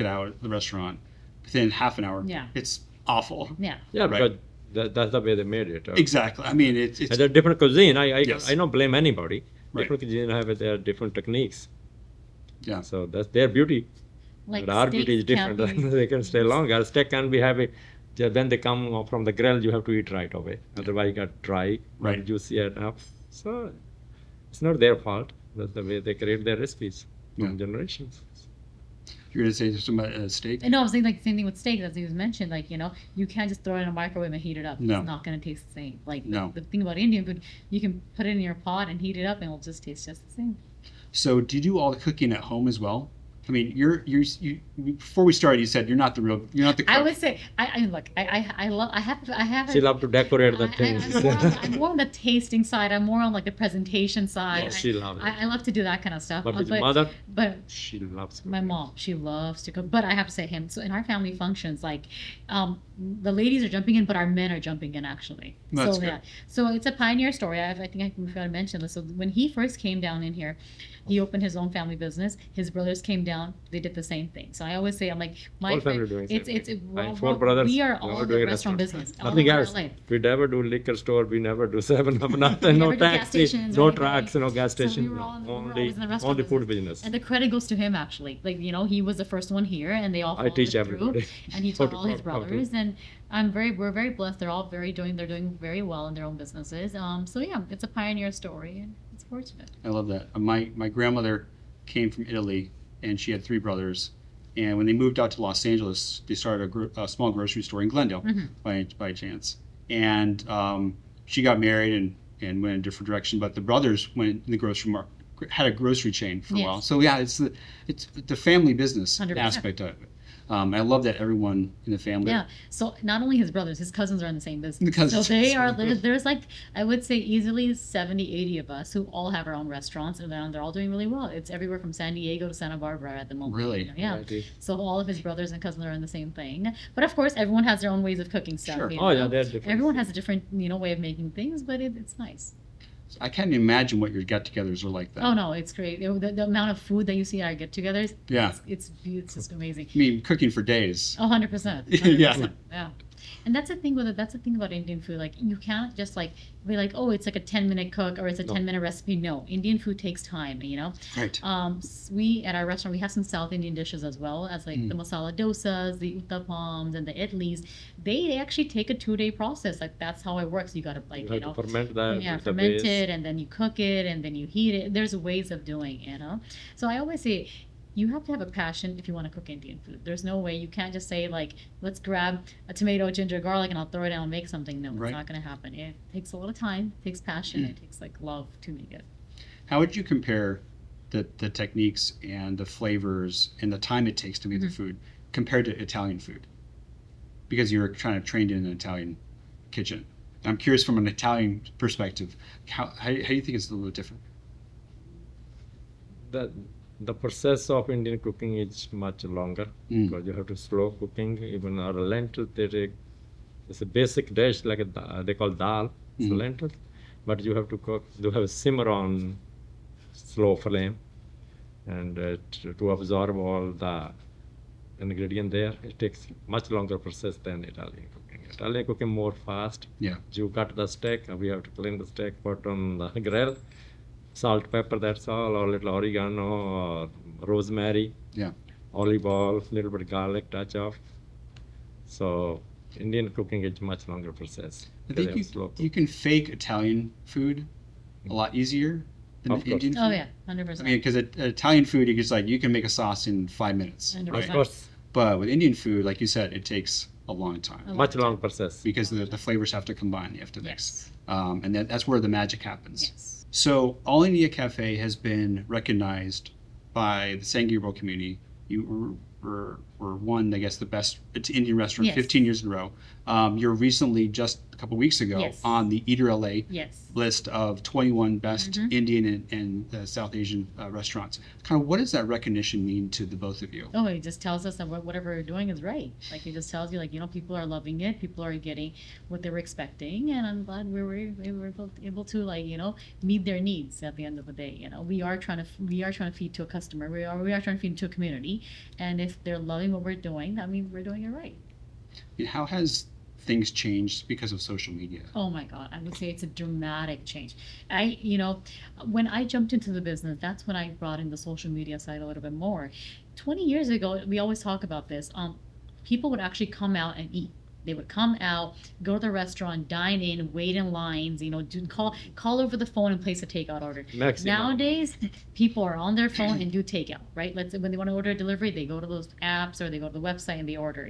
[SPEAKER 1] out of the restaurant within half an hour.
[SPEAKER 3] Yeah.
[SPEAKER 1] It's awful.
[SPEAKER 3] Yeah.
[SPEAKER 2] Yeah,
[SPEAKER 1] Right.
[SPEAKER 2] because that's the way they made it.
[SPEAKER 1] Exactly. I mean, it's
[SPEAKER 2] And they're different cuisine.
[SPEAKER 1] Yes.
[SPEAKER 2] I don't blame anybody.
[SPEAKER 1] Right.
[SPEAKER 2] Different cuisine have their different techniques.
[SPEAKER 1] yeah.
[SPEAKER 2] So that's their beauty.
[SPEAKER 3] Like
[SPEAKER 2] But our beauty is
[SPEAKER 3] steaks can't
[SPEAKER 2] different.
[SPEAKER 3] be-
[SPEAKER 2] They can stay longer. Steak can be heavy. When they come from the grill, you have to eat right away. Otherwise, you got dry,
[SPEAKER 1] Right.
[SPEAKER 2] not juicy enough. So it's not their fault. That's the way they create their recipes from
[SPEAKER 1] Yeah.
[SPEAKER 2] generations.
[SPEAKER 1] You're going to say something about steak?
[SPEAKER 3] No, I was saying like the same thing with steak, as you mentioned. Like, you can't just throw it in a microwave and heat it up.
[SPEAKER 1] No.
[SPEAKER 3] It's not going to taste the same. Like,
[SPEAKER 1] No.
[SPEAKER 3] the thing about Indian food, you can put it in your pot and heat it up and it'll just taste just the same.
[SPEAKER 1] So do you do all the cooking at home as well? I mean, you before we started, you said you're not the cook.
[SPEAKER 3] I would say, look, I have
[SPEAKER 2] She loves to decorate the
[SPEAKER 3] I-
[SPEAKER 2] things.
[SPEAKER 3] I'm more on the tasting side. I'm more on like the presentation side.
[SPEAKER 2] Yeah, she loves it.
[SPEAKER 3] I love to do that kind of stuff.
[SPEAKER 2] But with your mother,
[SPEAKER 3] But
[SPEAKER 2] she loves
[SPEAKER 3] my mom, she loves to cook. But I have to say him. So in our family functions, like, the ladies are jumping in, but our men are jumping in actually.
[SPEAKER 1] That's
[SPEAKER 3] So
[SPEAKER 1] good.
[SPEAKER 3] yeah. So it's a pioneer story. I think I forgot to mention this. So when he first came down in here, he opened his own family business. His brothers came down. They did the same thing. So I always say, I'm like,
[SPEAKER 2] Whole family doing
[SPEAKER 3] it's
[SPEAKER 2] same
[SPEAKER 3] it's
[SPEAKER 2] thing.
[SPEAKER 3] well,
[SPEAKER 2] My 4 brothers,
[SPEAKER 3] we are
[SPEAKER 2] they
[SPEAKER 3] all
[SPEAKER 2] all
[SPEAKER 3] the
[SPEAKER 2] doing
[SPEAKER 3] restaurant
[SPEAKER 2] restaurant.
[SPEAKER 3] business. all
[SPEAKER 2] Nothing
[SPEAKER 3] over
[SPEAKER 2] else.
[SPEAKER 3] LA.
[SPEAKER 2] We never do liquor store. We never do 7-Up. Nothing.
[SPEAKER 3] We
[SPEAKER 2] No
[SPEAKER 3] never do gas
[SPEAKER 2] taxi.
[SPEAKER 3] stations or
[SPEAKER 2] No
[SPEAKER 3] anything.
[SPEAKER 2] trucks. No gas
[SPEAKER 3] So we
[SPEAKER 2] station.
[SPEAKER 3] were
[SPEAKER 2] no.
[SPEAKER 3] all- we were
[SPEAKER 2] Only
[SPEAKER 3] always in the restaurant
[SPEAKER 2] only food business.
[SPEAKER 3] And the credit goes to him actually. Like, he was the first one here, and they all
[SPEAKER 2] I
[SPEAKER 3] followed
[SPEAKER 2] teach
[SPEAKER 3] through,
[SPEAKER 2] everybody.
[SPEAKER 3] and he
[SPEAKER 2] How
[SPEAKER 3] taught
[SPEAKER 2] to
[SPEAKER 3] all his
[SPEAKER 2] cook, how to-
[SPEAKER 3] brothers, and we're very blessed. They're all they're doing very well in their own businesses. So yeah, it's a pioneer story, and it's fortunate.
[SPEAKER 1] I love that. My grandmother came from Italy, and she had 3 brothers. And when they moved out to Los Angeles, they started a small grocery store in Glendale by chance. And she got married and went in a different direction. But the brothers went in the had a grocery chain for a
[SPEAKER 3] Yes.
[SPEAKER 1] while. So yeah, it's the family business
[SPEAKER 3] 100%.
[SPEAKER 1] aspect of it. I love that everyone in the family.
[SPEAKER 3] Yeah. So not only his brothers, his cousins are in the same business.
[SPEAKER 1] The cousins.
[SPEAKER 3] So they are. There's like, I would say easily 70, 80 of us who all have our own restaurants, and they're all doing really well. It's everywhere from San Diego to Santa Barbara at the moment.
[SPEAKER 1] Really?
[SPEAKER 3] Yeah.
[SPEAKER 2] Righty.
[SPEAKER 3] So all of his brothers and cousins are in the same thing. But of course, everyone has their own ways of cooking stuff.
[SPEAKER 1] Sure.
[SPEAKER 2] Oh yeah, they're different.
[SPEAKER 3] Everyone has a different, way of making things, but it's nice.
[SPEAKER 1] I can't imagine what your get-togethers are like.
[SPEAKER 3] Oh no, it's great. The amount of food that you see at our get-togethers,
[SPEAKER 1] Yeah.
[SPEAKER 3] it's just amazing.
[SPEAKER 1] I mean, cooking for days.
[SPEAKER 3] 100%.
[SPEAKER 1] Yeah.
[SPEAKER 3] Yeah. And that's the thing about Indian food. Like, you can't just like be like, oh, it's like a 10-minute cook or it's a
[SPEAKER 2] No.
[SPEAKER 3] 10-minute recipe. No, Indian food takes time.
[SPEAKER 1] Right.
[SPEAKER 3] We at our restaurant, we have some South Indian dishes as well, as like
[SPEAKER 1] Mm.
[SPEAKER 3] the masala dosas, the uttapams, and the idlis. They actually take a 2-day process. Like, that's how it works. You gotta
[SPEAKER 2] You have to ferment that.
[SPEAKER 3] yeah,
[SPEAKER 2] with the
[SPEAKER 3] ferment
[SPEAKER 2] base.
[SPEAKER 3] it, and then you cook it, and then you heat it. There's ways of doing it. So I always say, you have to have a passion if you want to cook Indian food. There's no way. You can't just say like, let's grab a tomato, ginger, garlic, and I'll throw it down and make something. No,
[SPEAKER 1] Right.
[SPEAKER 3] it's not going to happen. It takes a lot of time. It takes passion. It takes like love to make it.
[SPEAKER 1] How would you compare the techniques and the flavors and the time it takes to make the food compared to Italian food? Because you're trained in an Italian kitchen. I'm curious from an Italian perspective, how do you think it's a little bit different?
[SPEAKER 2] The process of Indian cooking is much longer
[SPEAKER 1] Mm.
[SPEAKER 2] because you have to slow cooking. Even our lentil, it's a basic dish like they call dal, it's
[SPEAKER 1] Mhm.
[SPEAKER 2] lentils, but you have to cook. You have a simmer on slow flame, and to absorb all the ingredient there, it takes much longer process than Italian cooking. Italian cooking more fast.
[SPEAKER 1] Yeah.
[SPEAKER 2] You cut the steak, we have to clean the steak, put on the grill, salt, pepper, that's all, or little oregano, or rosemary,
[SPEAKER 1] Yeah.
[SPEAKER 2] olive oil, little bit garlic, touch of. So Indian cooking is much longer process.
[SPEAKER 1] I
[SPEAKER 2] They
[SPEAKER 1] think
[SPEAKER 2] have slow
[SPEAKER 1] you can fake Italian food a lot easier than
[SPEAKER 2] Of course.
[SPEAKER 1] Indian food.
[SPEAKER 3] Oh yeah,
[SPEAKER 1] I
[SPEAKER 3] 100%.
[SPEAKER 1] mean, because Italian food, you can make a sauce in 5 minutes.
[SPEAKER 3] 100%.
[SPEAKER 1] Right?
[SPEAKER 2] Of course,
[SPEAKER 1] But with Indian food, like you said, it takes a long time
[SPEAKER 3] A lot
[SPEAKER 2] much
[SPEAKER 3] of
[SPEAKER 2] long
[SPEAKER 3] time.
[SPEAKER 2] process.
[SPEAKER 1] because the flavors have to combine. You have to mix.
[SPEAKER 3] Yes.
[SPEAKER 1] And that's where the magic happens.
[SPEAKER 3] Yes.
[SPEAKER 1] So All India Cafe has been recognized by the San Gabriel community. You were or won, I guess, the best Indian restaurant
[SPEAKER 3] Yes.
[SPEAKER 1] 15 years in a row. You're recently, just a couple weeks ago,
[SPEAKER 3] Yes.
[SPEAKER 1] on the Eater LA
[SPEAKER 3] Yes.
[SPEAKER 1] list of 21 best Indian and South Asian restaurants. Kind of what does that recognition mean to the both of you?
[SPEAKER 3] Oh, it just tells us that whatever we're doing is right. Like, it just tells you, like, people are loving it. People are getting what they were expecting, and I'm glad we were able to, like, meet their needs at the end of the day. We are trying to feed to a customer. We are trying to feed to a community, and if they're loving what we're doing, that means we're doing it right.
[SPEAKER 1] And how has things changed because of social media?
[SPEAKER 3] Oh my God, I would say it's a dramatic change. When I jumped into the business, that's when I brought in the social media side a little bit more. 20 years ago, we always talk about this. People would actually come out and eat. They would come out, go to the restaurant, dine in, wait in lines, call over the phone and place a takeout order.
[SPEAKER 2] Maximum.
[SPEAKER 3] Nowadays, people are on their phone and do takeout, right? Let's say when they want to order a delivery, they go to those apps or they go to the website and they order,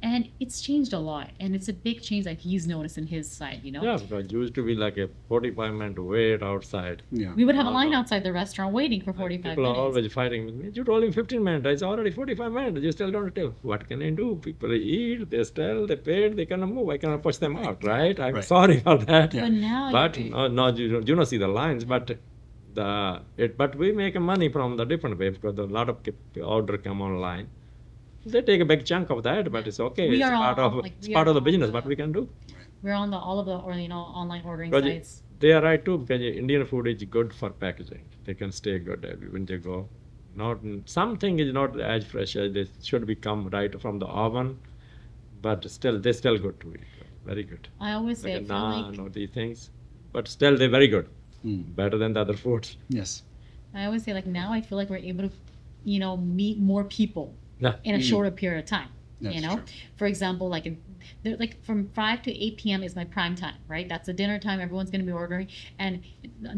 [SPEAKER 3] And it's changed a lot, and it's a big change that he's noticed in his side,
[SPEAKER 2] Yeah, because it used to be like a 45-minute wait outside.
[SPEAKER 1] Yeah.
[SPEAKER 3] We would have a line outside the restaurant waiting for 45
[SPEAKER 2] People are
[SPEAKER 3] minutes.
[SPEAKER 2] always fighting with me. You told him 15 minutes. It's already 45 minutes. You still don't tell. What can I do? People eat, they still, they paid, they cannot move. I cannot push them out, right? I'm
[SPEAKER 1] Right.
[SPEAKER 2] sorry for that.
[SPEAKER 1] Yeah.
[SPEAKER 3] But now,
[SPEAKER 2] But no, you don't see the lines. But but we make money from the different way because a lot of order come online. They take a big chunk of that, but it's okay.
[SPEAKER 3] We
[SPEAKER 2] It's
[SPEAKER 3] are
[SPEAKER 2] part
[SPEAKER 3] all-
[SPEAKER 2] of
[SPEAKER 3] like,
[SPEAKER 2] it's
[SPEAKER 3] we
[SPEAKER 2] part
[SPEAKER 3] are
[SPEAKER 2] of the
[SPEAKER 3] all
[SPEAKER 2] business.
[SPEAKER 3] the-
[SPEAKER 2] What we can do.
[SPEAKER 3] we're on all of the online ordering
[SPEAKER 2] But
[SPEAKER 3] sites.
[SPEAKER 2] they are right too because Indian food is good for packaging. They can stay good when they go. Not something is not as fresh as they should become right from the oven, but still they're still good to eat. Very good.
[SPEAKER 3] I always say,
[SPEAKER 2] Like
[SPEAKER 3] I
[SPEAKER 2] a
[SPEAKER 3] feel
[SPEAKER 2] naan
[SPEAKER 3] like
[SPEAKER 2] or these things, but still they're very good.
[SPEAKER 1] Mm.
[SPEAKER 2] Better than the other foods.
[SPEAKER 1] Yes.
[SPEAKER 3] now I feel like we're able to, meet more people
[SPEAKER 2] Yeah.
[SPEAKER 3] in a shorter period of time.
[SPEAKER 1] That's true.
[SPEAKER 3] For example, from 5 to 8 p.m. is my prime time, right? That's the dinner time. Everyone's going to be ordering, and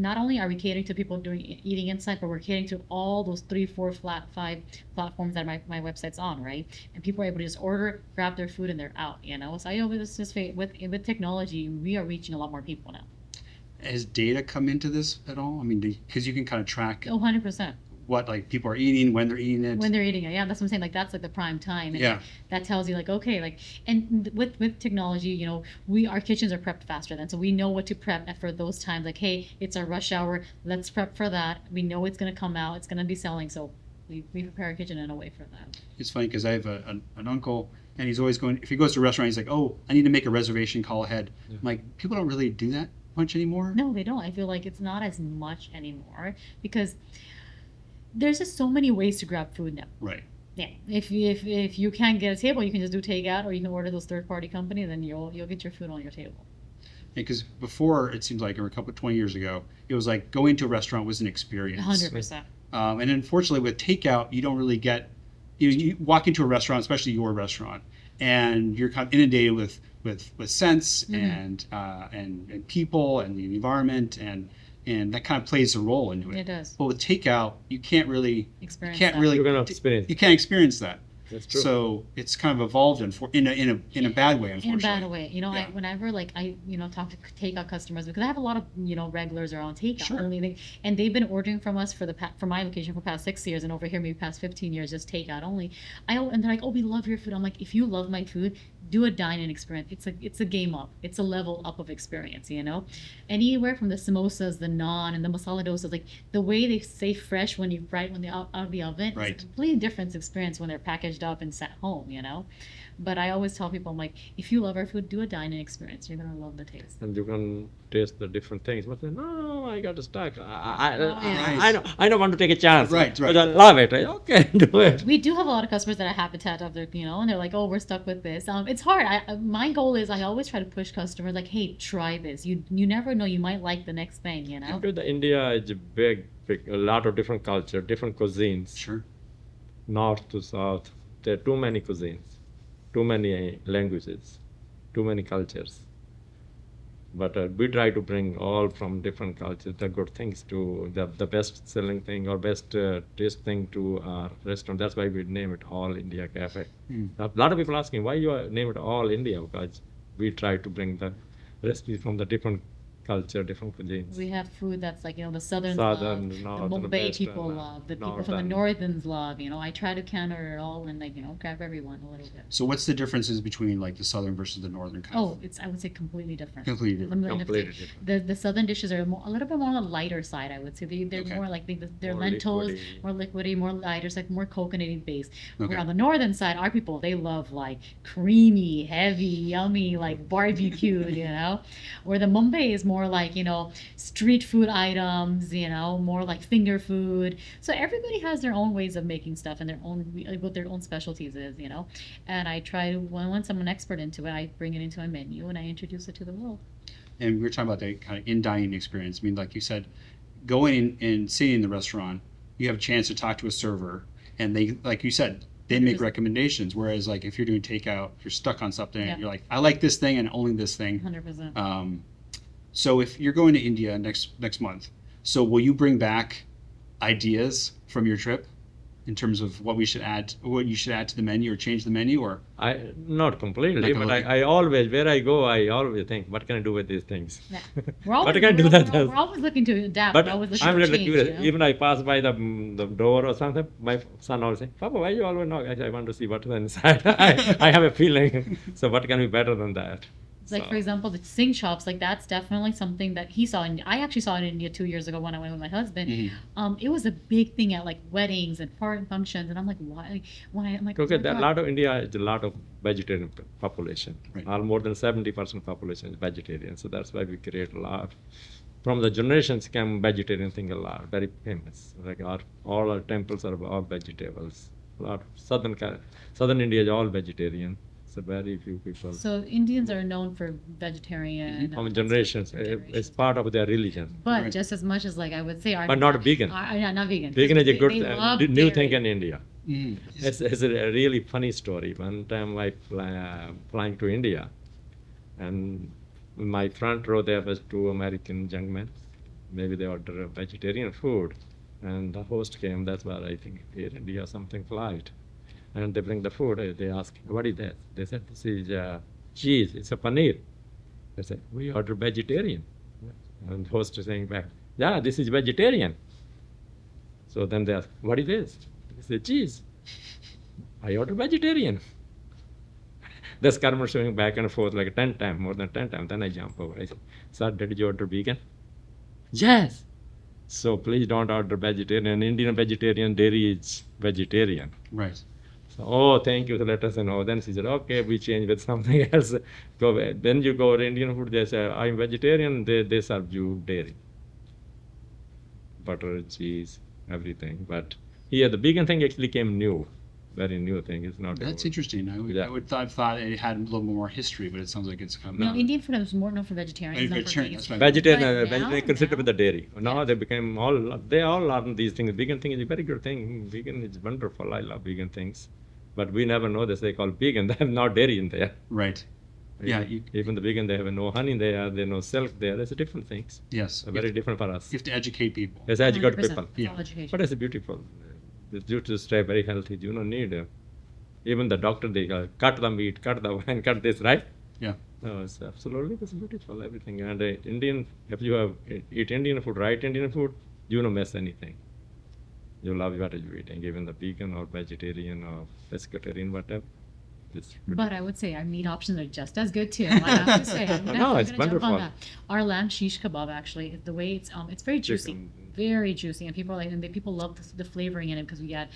[SPEAKER 3] not only are we catering to people eating inside, but we're catering to all those 3, 4, 5 platforms that my website's on, right? And people are able to just order, grab their food, and they're out. So I always just say with technology, we are reaching a lot more people now.
[SPEAKER 1] Has data come into this at all? I mean, because you can kind of track
[SPEAKER 3] 100%.
[SPEAKER 1] what people are eating, when they're eating it.
[SPEAKER 3] When they're eating it, yeah, that's what I'm saying. Like, that's like the prime time. And
[SPEAKER 1] Yeah.
[SPEAKER 3] that tells you, like, okay, like, and with technology, our kitchens are prepped faster then, so we know what to prep for those times. Like, hey, it's our rush hour. Let's prep for that. We know it's gonna come out. It's gonna be selling, so we prepare our kitchen in a way for that.
[SPEAKER 1] It's funny because I have an uncle, and he's always going. If he goes to a restaurant, he's like, "Oh, I need to make a reservation. Call ahead."
[SPEAKER 2] Yeah.
[SPEAKER 1] I'm like, people don't really do that much anymore.
[SPEAKER 3] No, they don't. I feel like it's not as much anymore because there's just so many ways to grab food now.
[SPEAKER 1] Right.
[SPEAKER 3] Yeah, if you can't get a table, you can just do takeout, or you can order those third-party companies, and you'll get your food on your table.
[SPEAKER 1] Because before, it seems like, or 20 years ago, it was like going to a restaurant was an experience.
[SPEAKER 3] 100%.
[SPEAKER 1] And unfortunately, with takeout, you don't really get. You walk into a restaurant, especially your restaurant, and you're kind of inundated with scents and people and the environment, and that kind of plays a role into it.
[SPEAKER 3] It does.
[SPEAKER 1] But with takeout, you can't really
[SPEAKER 3] Experience
[SPEAKER 1] can't
[SPEAKER 3] that.
[SPEAKER 1] really
[SPEAKER 2] You're gonna experience.
[SPEAKER 1] you can't experience that.
[SPEAKER 2] That's true.
[SPEAKER 1] So it's kind of evolved in a bad way, unfortunately.
[SPEAKER 3] In a bad way,
[SPEAKER 1] Yeah.
[SPEAKER 3] whenever I talk to takeout customers, because I have a lot of regulars are on takeout
[SPEAKER 1] Sure.
[SPEAKER 3] only, and they've been ordering from us for my location for past 6 years, and over here maybe past 15 years just takeout only. And they're like, "Oh, we love your food." I'm like, "If you love my food, do a dine-in experience. It's a game up. It's a level up of experience, Anywhere from the samosas, the naan, and the masala dosas, like the way they stay fresh when they're out of the oven,
[SPEAKER 1] Right.
[SPEAKER 3] it's a completely different experience when they're packaged up and sent home, But I always tell people, I'm like, if you love our food, do a dine-in experience. You're gonna love the taste.
[SPEAKER 2] And you can taste the different things. But then, no, I got stuck.
[SPEAKER 3] yeah.
[SPEAKER 2] I don't want to take a chance.
[SPEAKER 1] Right.
[SPEAKER 2] But I love it. Okay, do it.
[SPEAKER 3] We do have a lot of customers that are habitat of their, and they're like, "Oh, we're stuck with this." It's hard. My goal is I always try to push customers like, "Hey, try this. You never know. You might like the next thing,
[SPEAKER 2] Into the India is a big, a lot of different culture, different cuisines,
[SPEAKER 1] Sure.
[SPEAKER 2] north to south. There are too many cuisines, too many languages, too many cultures. But we try to bring all from different cultures the good things to the best selling thing or best taste thing to our restaurant. That's why we name it All India Cafe. A lot of people asking why you name it All India, because we try to bring the recipes from the different culture, different cuisines.
[SPEAKER 3] We have food that's like, the Southerns
[SPEAKER 2] Southern,
[SPEAKER 3] love, the
[SPEAKER 2] northern,
[SPEAKER 3] Mumbai
[SPEAKER 2] western,
[SPEAKER 3] people love, the people from the
[SPEAKER 2] northern.
[SPEAKER 3] Northerns love. I try to counter it all and grab everyone a little bit.
[SPEAKER 1] So what's the differences between like the southern versus the northern kind
[SPEAKER 3] Oh,
[SPEAKER 1] of?
[SPEAKER 3] I would say completely different.
[SPEAKER 1] Completely different.
[SPEAKER 2] Completely different.
[SPEAKER 3] The southern dishes are a little bit more on the lighter side, I would say. They're
[SPEAKER 1] Okay.
[SPEAKER 3] more like they're
[SPEAKER 2] More
[SPEAKER 3] lentils,
[SPEAKER 2] liquidy.
[SPEAKER 3] more liquidy, more lighter, it's like more coconutty based.
[SPEAKER 1] Okay.
[SPEAKER 3] Where on the northern side, our people, they love like creamy, heavy, yummy, like barbecued, Where the Mumbai is more like, street food items, more like finger food. So everybody has their own ways of making stuff and their own, what their own specialties is, And I try to, once I'm an expert into it, I bring it into my menu and I introduce it to the world.
[SPEAKER 1] And we were talking about the kind of in-dining experience. I mean, like you said, going in and sitting in the restaurant, you have a chance to talk to a server, and they, like you said, they make
[SPEAKER 3] 100%.
[SPEAKER 1] recommendations. Whereas, like if you're doing takeout, you're stuck on something.
[SPEAKER 3] Yeah.
[SPEAKER 1] And you're like, I like this thing and only this thing.
[SPEAKER 3] 100%.
[SPEAKER 1] So if you're going to India next month, so will you bring back ideas from your trip in terms of what you should add to the menu or change the menu, or?
[SPEAKER 2] Not completely,
[SPEAKER 1] Not
[SPEAKER 2] but
[SPEAKER 1] completely.
[SPEAKER 2] I always, where I go, I always think, what can I do with these things?
[SPEAKER 3] Yeah. We're always,
[SPEAKER 2] But I can't do
[SPEAKER 3] we're,
[SPEAKER 2] that.
[SPEAKER 3] we're, we're always looking to adapt.
[SPEAKER 2] But
[SPEAKER 3] We're always looking
[SPEAKER 2] I'm
[SPEAKER 3] to
[SPEAKER 2] little
[SPEAKER 3] change,
[SPEAKER 2] curious. Even I pass by the door or something, my son always say, Papa, why you always knock? I want to see what's inside. I have a feeling. So what can be better than that?
[SPEAKER 3] Like, for example, the Singh shops, like that's definitely something that he saw. I actually saw it in India 2 years ago when I went with my husband. It was a big thing at like weddings and foreign functions. And I'm like, why? I'm like,
[SPEAKER 2] Okay,
[SPEAKER 3] oh my
[SPEAKER 2] a
[SPEAKER 3] God.
[SPEAKER 2] lot of India is a lot of vegetarian population.
[SPEAKER 1] Right.
[SPEAKER 2] All more than 70% population is vegetarian. So that's why we create a lot. From the generations came vegetarian thing a lot, very famous. Like all our temples are all vegetables. A lot of southern India is all vegetarian. So very few people.
[SPEAKER 3] So Indians are known for vegetarian.
[SPEAKER 2] From generations, it's part of their religion.
[SPEAKER 3] But
[SPEAKER 1] Right.
[SPEAKER 3] just as much as like I would say,
[SPEAKER 2] But not vegan.
[SPEAKER 3] Yeah, not vegan.
[SPEAKER 2] Vegan is a good
[SPEAKER 3] They love
[SPEAKER 2] new
[SPEAKER 3] dairy.
[SPEAKER 2] thing in India.
[SPEAKER 1] Mm.
[SPEAKER 2] It's a really funny story. One time I flying to India, and in my front row there was two American young men. Maybe they ordered a vegetarian food, and the host came. That's where I think Air India something flight, and they bring the food. They ask, "What is that?" They said, "This is cheese. It's a paneer." They said, "We order vegetarian," and the host is saying back, "Yeah, this is vegetarian." So then they ask, "What is this?" They say, "Cheese." I order vegetarian. The skirmish going back and forth like 10 times, more than 10 times. Then I jump over. I say, "Sir, did you order vegan?" "Yes." "So please don't order vegetarian. Indian vegetarian, dairy is vegetarian."
[SPEAKER 1] Right.
[SPEAKER 2] So, "Oh, thank you. So let us know." Then she said, "Okay, we change with something else." Then you go to Indian food, they say, "I'm vegetarian." They serve you dairy, butter, cheese, everything. But here, the vegan thing actually came new. Very new thing. It's not.
[SPEAKER 1] That's interesting.
[SPEAKER 2] Yeah.
[SPEAKER 1] I would thought it had a little more history, but it sounds like it's kind of.
[SPEAKER 3] No, Indian food is more known for vegetarians. not for
[SPEAKER 1] Vegetarian,
[SPEAKER 3] vegans.
[SPEAKER 1] that's right.
[SPEAKER 2] Vegetarian,
[SPEAKER 3] But now-
[SPEAKER 2] they consider
[SPEAKER 3] now-
[SPEAKER 2] with the dairy. Now they became they all learn these things. Vegan thing is a very good thing. Vegan is wonderful. I love vegan things. But we never know this. They call vegan. They have no dairy in there.
[SPEAKER 1] Right. Yeah.
[SPEAKER 2] Even the vegan, they have no honey there. They no silk there. That's different things.
[SPEAKER 1] Yes.
[SPEAKER 2] They're very different for us.
[SPEAKER 1] You have to educate people.
[SPEAKER 2] It's educated
[SPEAKER 3] 100%.
[SPEAKER 2] people.
[SPEAKER 3] It's
[SPEAKER 1] Yeah.
[SPEAKER 3] all education.
[SPEAKER 2] But it's beautiful. It's due to stay very healthy. You don't need even the doctor, they cut the meat, cut the wine, cut this, right?
[SPEAKER 1] Yeah.
[SPEAKER 2] No, it's absolutely it's beautiful, everything. And Indian, if you have eat Indian food, right Indian food, you don't miss anything. You love what you're eating, even the vegan or vegetarian or pescatarian, whatever. It's
[SPEAKER 3] But I would say our meat options are just as good too. I have to say, I'm
[SPEAKER 2] No, it's
[SPEAKER 3] gonna jump on
[SPEAKER 2] wonderful.
[SPEAKER 3] that. Our lamb shish kebab actually, the way it's very juicy,
[SPEAKER 2] Chicken.
[SPEAKER 3] very juicy, and people are like, and people love the flavoring in it because we have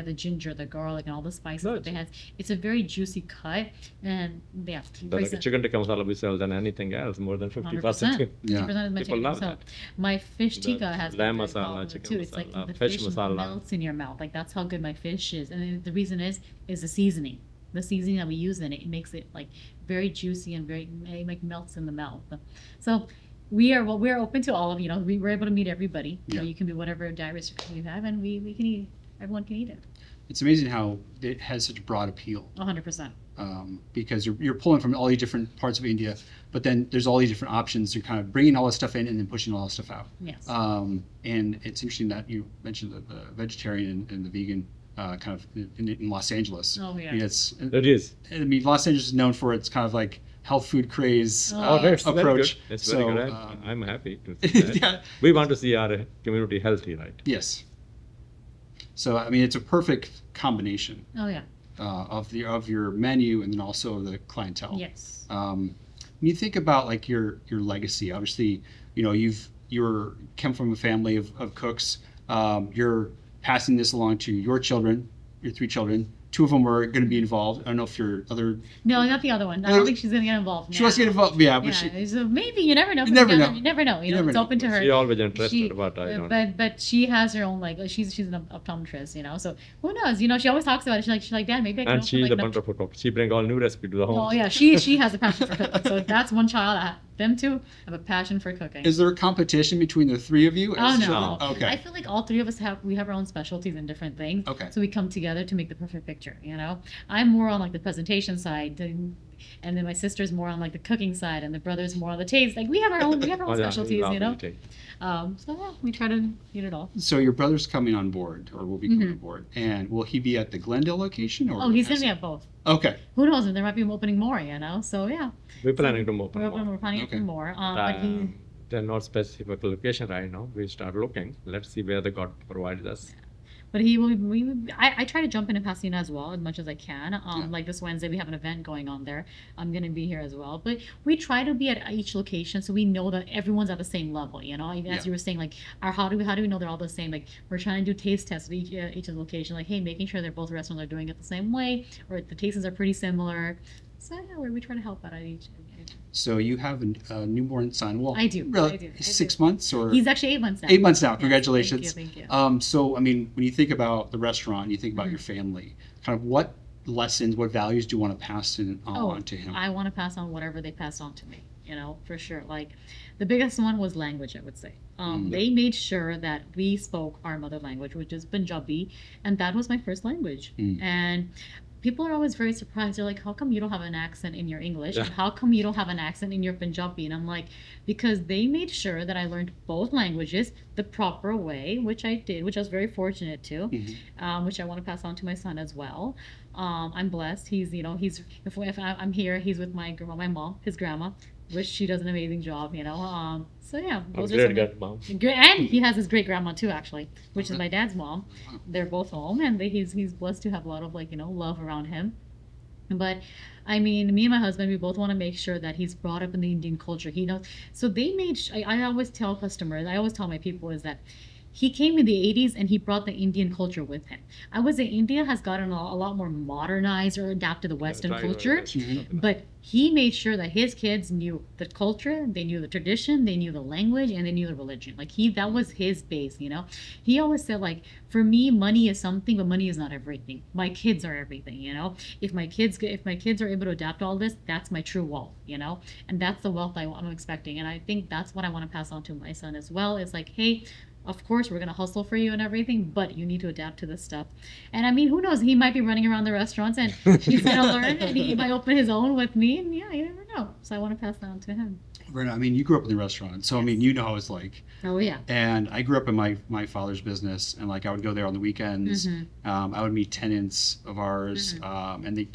[SPEAKER 3] the ginger, the garlic, and all the spices
[SPEAKER 2] No,
[SPEAKER 3] that they have. It's a very juicy cut, and yeah,
[SPEAKER 2] the like chicken tikka masala we sell than anything else, more than 50%.
[SPEAKER 3] 100%.
[SPEAKER 1] Yeah.
[SPEAKER 3] 50% is my
[SPEAKER 2] People
[SPEAKER 3] chicken.
[SPEAKER 2] love
[SPEAKER 3] So
[SPEAKER 2] that.
[SPEAKER 3] my fish
[SPEAKER 2] The
[SPEAKER 3] tikka has
[SPEAKER 2] lamb
[SPEAKER 3] been very
[SPEAKER 2] masala,
[SPEAKER 3] popular,
[SPEAKER 2] chicken
[SPEAKER 3] too. It's like
[SPEAKER 2] masala,
[SPEAKER 3] the
[SPEAKER 2] fish
[SPEAKER 3] fish
[SPEAKER 2] masala.
[SPEAKER 3] melts in your mouth. Like that's how good my fish is, and the reason is the seasoning. The seasoning that we use in it, it makes it like very juicy and it like melts in the mouth. So we're open to all of we're able to meet everybody.
[SPEAKER 1] Yeah.
[SPEAKER 3] You can be whatever diet restriction you have, and we can eat. Everyone can eat it.
[SPEAKER 1] It's amazing how it has such a broad appeal.
[SPEAKER 3] 100%.
[SPEAKER 1] Because you're pulling from all these different parts of India, but then there's all these different options. You're kind of bringing all this stuff in and then pushing all this stuff out.
[SPEAKER 3] Yes.
[SPEAKER 1] And it's interesting that you mentioned the vegetarian and the vegan kind of in Los Angeles.
[SPEAKER 3] Oh, yeah.
[SPEAKER 1] I mean,
[SPEAKER 2] It is.
[SPEAKER 1] Los Angeles is known for its kind of like health food craze
[SPEAKER 2] That's very
[SPEAKER 1] approach.
[SPEAKER 2] good. That's
[SPEAKER 1] So,
[SPEAKER 2] very good. I'm happy to see that.
[SPEAKER 1] yeah.
[SPEAKER 2] We want to see our community healthy, right?
[SPEAKER 1] Yes. So I mean, it's a perfect combination
[SPEAKER 3] Oh yeah.
[SPEAKER 1] of your menu and then also the clientele.
[SPEAKER 3] Yes.
[SPEAKER 1] When you think about like your legacy, obviously, you know, you're come from a family of cooks. You're passing this along to your children, your 3 children. 2 of them are going to be involved. I don't know if your other.
[SPEAKER 3] No, not the other one. I don't think she's gonna get involved.
[SPEAKER 1] She wants to get involved, yeah, but
[SPEAKER 3] Yeah, so maybe you never know.
[SPEAKER 1] You never know.
[SPEAKER 3] You never know. You know,
[SPEAKER 1] never
[SPEAKER 3] it's
[SPEAKER 1] know.
[SPEAKER 3] open to her.
[SPEAKER 2] She always interested, but I don't know.
[SPEAKER 3] But she has her own like she's an optometrist, you know. So who knows? You know, she always talks about it. She's like, Dad, maybe I can.
[SPEAKER 2] And
[SPEAKER 3] open,
[SPEAKER 2] she's
[SPEAKER 3] like,
[SPEAKER 2] a wonderful cook. She brings all new recipes to the home.
[SPEAKER 3] Oh yeah, she has a passion for cooking. So that's one child. Them 2 have a passion for cooking.
[SPEAKER 1] Is there a competition between the 3 of you?
[SPEAKER 3] Oh
[SPEAKER 1] as
[SPEAKER 3] no.
[SPEAKER 1] children? Okay.
[SPEAKER 3] I feel like all 3 of us have our own specialties in different things.
[SPEAKER 1] Okay.
[SPEAKER 3] So we come together to make the perfect picture, you know. I'm more on like the presentation side, and then my sister's more on like the cooking side, and the brother's more on the taste. Like we have our own
[SPEAKER 2] Oh, yeah,
[SPEAKER 3] specialties, you know.
[SPEAKER 2] lovely.
[SPEAKER 3] So yeah, we try to eat it all.
[SPEAKER 1] So your brother's coming on board, or will be coming on board, and will he be at the Glendale location? Or
[SPEAKER 3] Oh, he's gonna be at both.
[SPEAKER 1] Okay.
[SPEAKER 3] Who knows? There might be opening more, you know. So yeah,
[SPEAKER 2] We're planning to move.
[SPEAKER 3] we're planning
[SPEAKER 1] Okay.
[SPEAKER 3] for more. But he,
[SPEAKER 2] They're not specific location right now. We start looking. Let's see where the God provides us.
[SPEAKER 3] But he will. I try to jump in Pasadena as well as much as I can.
[SPEAKER 1] Yeah.
[SPEAKER 3] Like this Wednesday, we have an event going on there. I'm gonna be here as well. But we try to be at each location so we know that everyone's at the same level. You know, as
[SPEAKER 1] Yeah.
[SPEAKER 3] you were saying, like, how do we know they're all the same? Like, we're trying to do taste tests at each of the location. Like, hey, making sure they're both restaurants are doing it the same way, or the tastings are pretty similar. So yeah, we try to help out at each.
[SPEAKER 1] So you have a newborn son. Well,
[SPEAKER 3] I do.
[SPEAKER 1] Really,
[SPEAKER 3] I do.
[SPEAKER 1] 6 months or
[SPEAKER 3] He's actually 8 months now.
[SPEAKER 1] 8 months now.
[SPEAKER 3] Yes,
[SPEAKER 1] Congratulations.
[SPEAKER 3] Thank you.
[SPEAKER 1] So I mean, when you think about the restaurant, you think about your family. Kind of what lessons, what values do you want to pass on to him?
[SPEAKER 3] I want to pass on whatever they pass on to me, you know, for sure. Like the biggest one was language, I would say. They made sure that we spoke our mother language, which is Punjabi, and that was my first language. And people are always very surprised. They're like, how come you don't have an accent in your English?
[SPEAKER 2] Yeah.
[SPEAKER 3] And how come you don't have an accent in your Punjabi? And I'm like, because they made sure that I learned both languages the proper way, which I did, which I was very fortunate to, which I want to pass on to my son as well. I'm blessed. He's, you know, if I'm here, he's with my mom, his grandma, which she does an amazing job, you know. So yeah, those are
[SPEAKER 2] Great
[SPEAKER 3] some
[SPEAKER 2] good mom.
[SPEAKER 3] and he has his great grandma too, actually, which is my dad's mom. They're both home, and he's blessed to have a lot of like, you know, love around him. But I mean, me and my husband, we both want to make sure that he's brought up in the Indian culture. He knows. So they made. I always tell customers, I always tell my people is that he came in the 80s and he brought the Indian culture with him. I would say India has gotten a lot more modernized or adapted to the Western culture, but he made sure that his kids knew the culture, they knew the tradition, they knew the language, and they knew the religion. Like that was his base, you know. He always said, like, for me, money is something, but money is not everything. My kids are everything, you know. If my kids are able to adapt all this, that's my true wealth, you know. And that's the wealth I'm expecting. And I think that's what I want to pass on to my son as well. It's like, hey, of course, we're going to hustle for you and everything, but you need to adapt to this stuff. And I mean, who knows? He might be running around the restaurants and he's going to learn and he might open his own with me. And yeah, you never know. So I want to pass that on to him.
[SPEAKER 1] I mean, you grew up in the restaurant, so I mean, you know how it's like.
[SPEAKER 3] Oh, yeah.
[SPEAKER 1] And I grew up in my father's business, and like I would go there on the weekends. I would meet tenants of ours, and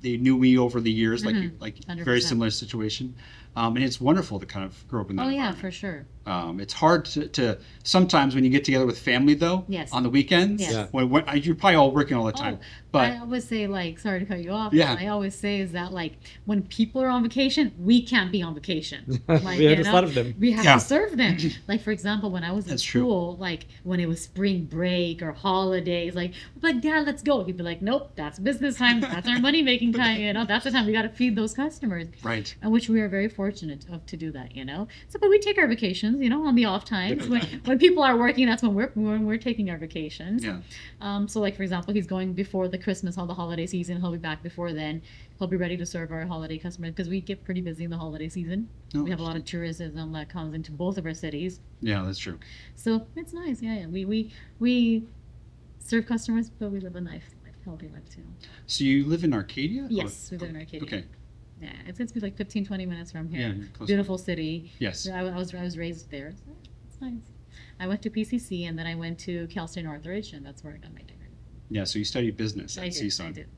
[SPEAKER 1] they knew me over the years, like
[SPEAKER 3] 100%.
[SPEAKER 1] Very similar situation. And it's wonderful to kind of grow up in that.
[SPEAKER 3] Oh, yeah,
[SPEAKER 1] environment.
[SPEAKER 3] for sure.
[SPEAKER 1] It's hard to sometimes when you get together with family though.
[SPEAKER 3] Yes.
[SPEAKER 1] On the weekends.
[SPEAKER 3] Yes. Yeah.
[SPEAKER 1] When you're probably all working all the time. But
[SPEAKER 3] I always say, like, sorry to cut you off.
[SPEAKER 1] Yeah.
[SPEAKER 3] I always say is that, like, when people are on vacation, we can't be on vacation. Like,
[SPEAKER 2] We have to serve them.
[SPEAKER 3] We have
[SPEAKER 1] Yeah.
[SPEAKER 3] to serve them. Like, for example, when I was in
[SPEAKER 1] That's true.
[SPEAKER 3] school, like, when it was spring break or holidays, like, Dad, let's go. He'd be like, nope, that's business time. That's our money-making time, you know. That's the time we got to feed those customers.
[SPEAKER 1] right.
[SPEAKER 3] And which we are very fortunate to do that, you know. So, but we take our vacations, you know, on the off times. When people are working, that's when we're taking our vacations.
[SPEAKER 1] Yeah.
[SPEAKER 3] So, like, for example, he's going before the Christmas or the holiday season. He'll be back before then. He'll be ready to serve our holiday customers because we get pretty busy in the holiday season.
[SPEAKER 1] Oh,
[SPEAKER 3] We have a lot of tourism that comes into both of our cities.
[SPEAKER 1] Yeah, that's true.
[SPEAKER 3] So it's nice. Yeah. We serve customers, but we live a nice, healthy life too.
[SPEAKER 1] So you live in Arcadia?
[SPEAKER 3] Yes, we live in Arcadia.
[SPEAKER 1] Okay.
[SPEAKER 3] Yeah, it's like 15, 20 minutes from here.
[SPEAKER 1] Yeah, you're close.
[SPEAKER 3] Beautiful city.
[SPEAKER 1] Yes.
[SPEAKER 3] I was raised there. So it's nice. I went to PCC and then I went to Cal State Northridge, and that's where I got my degree.
[SPEAKER 1] Yeah. So you studied business
[SPEAKER 3] I
[SPEAKER 1] at
[SPEAKER 3] did.
[SPEAKER 1] CSUN.
[SPEAKER 3] I did.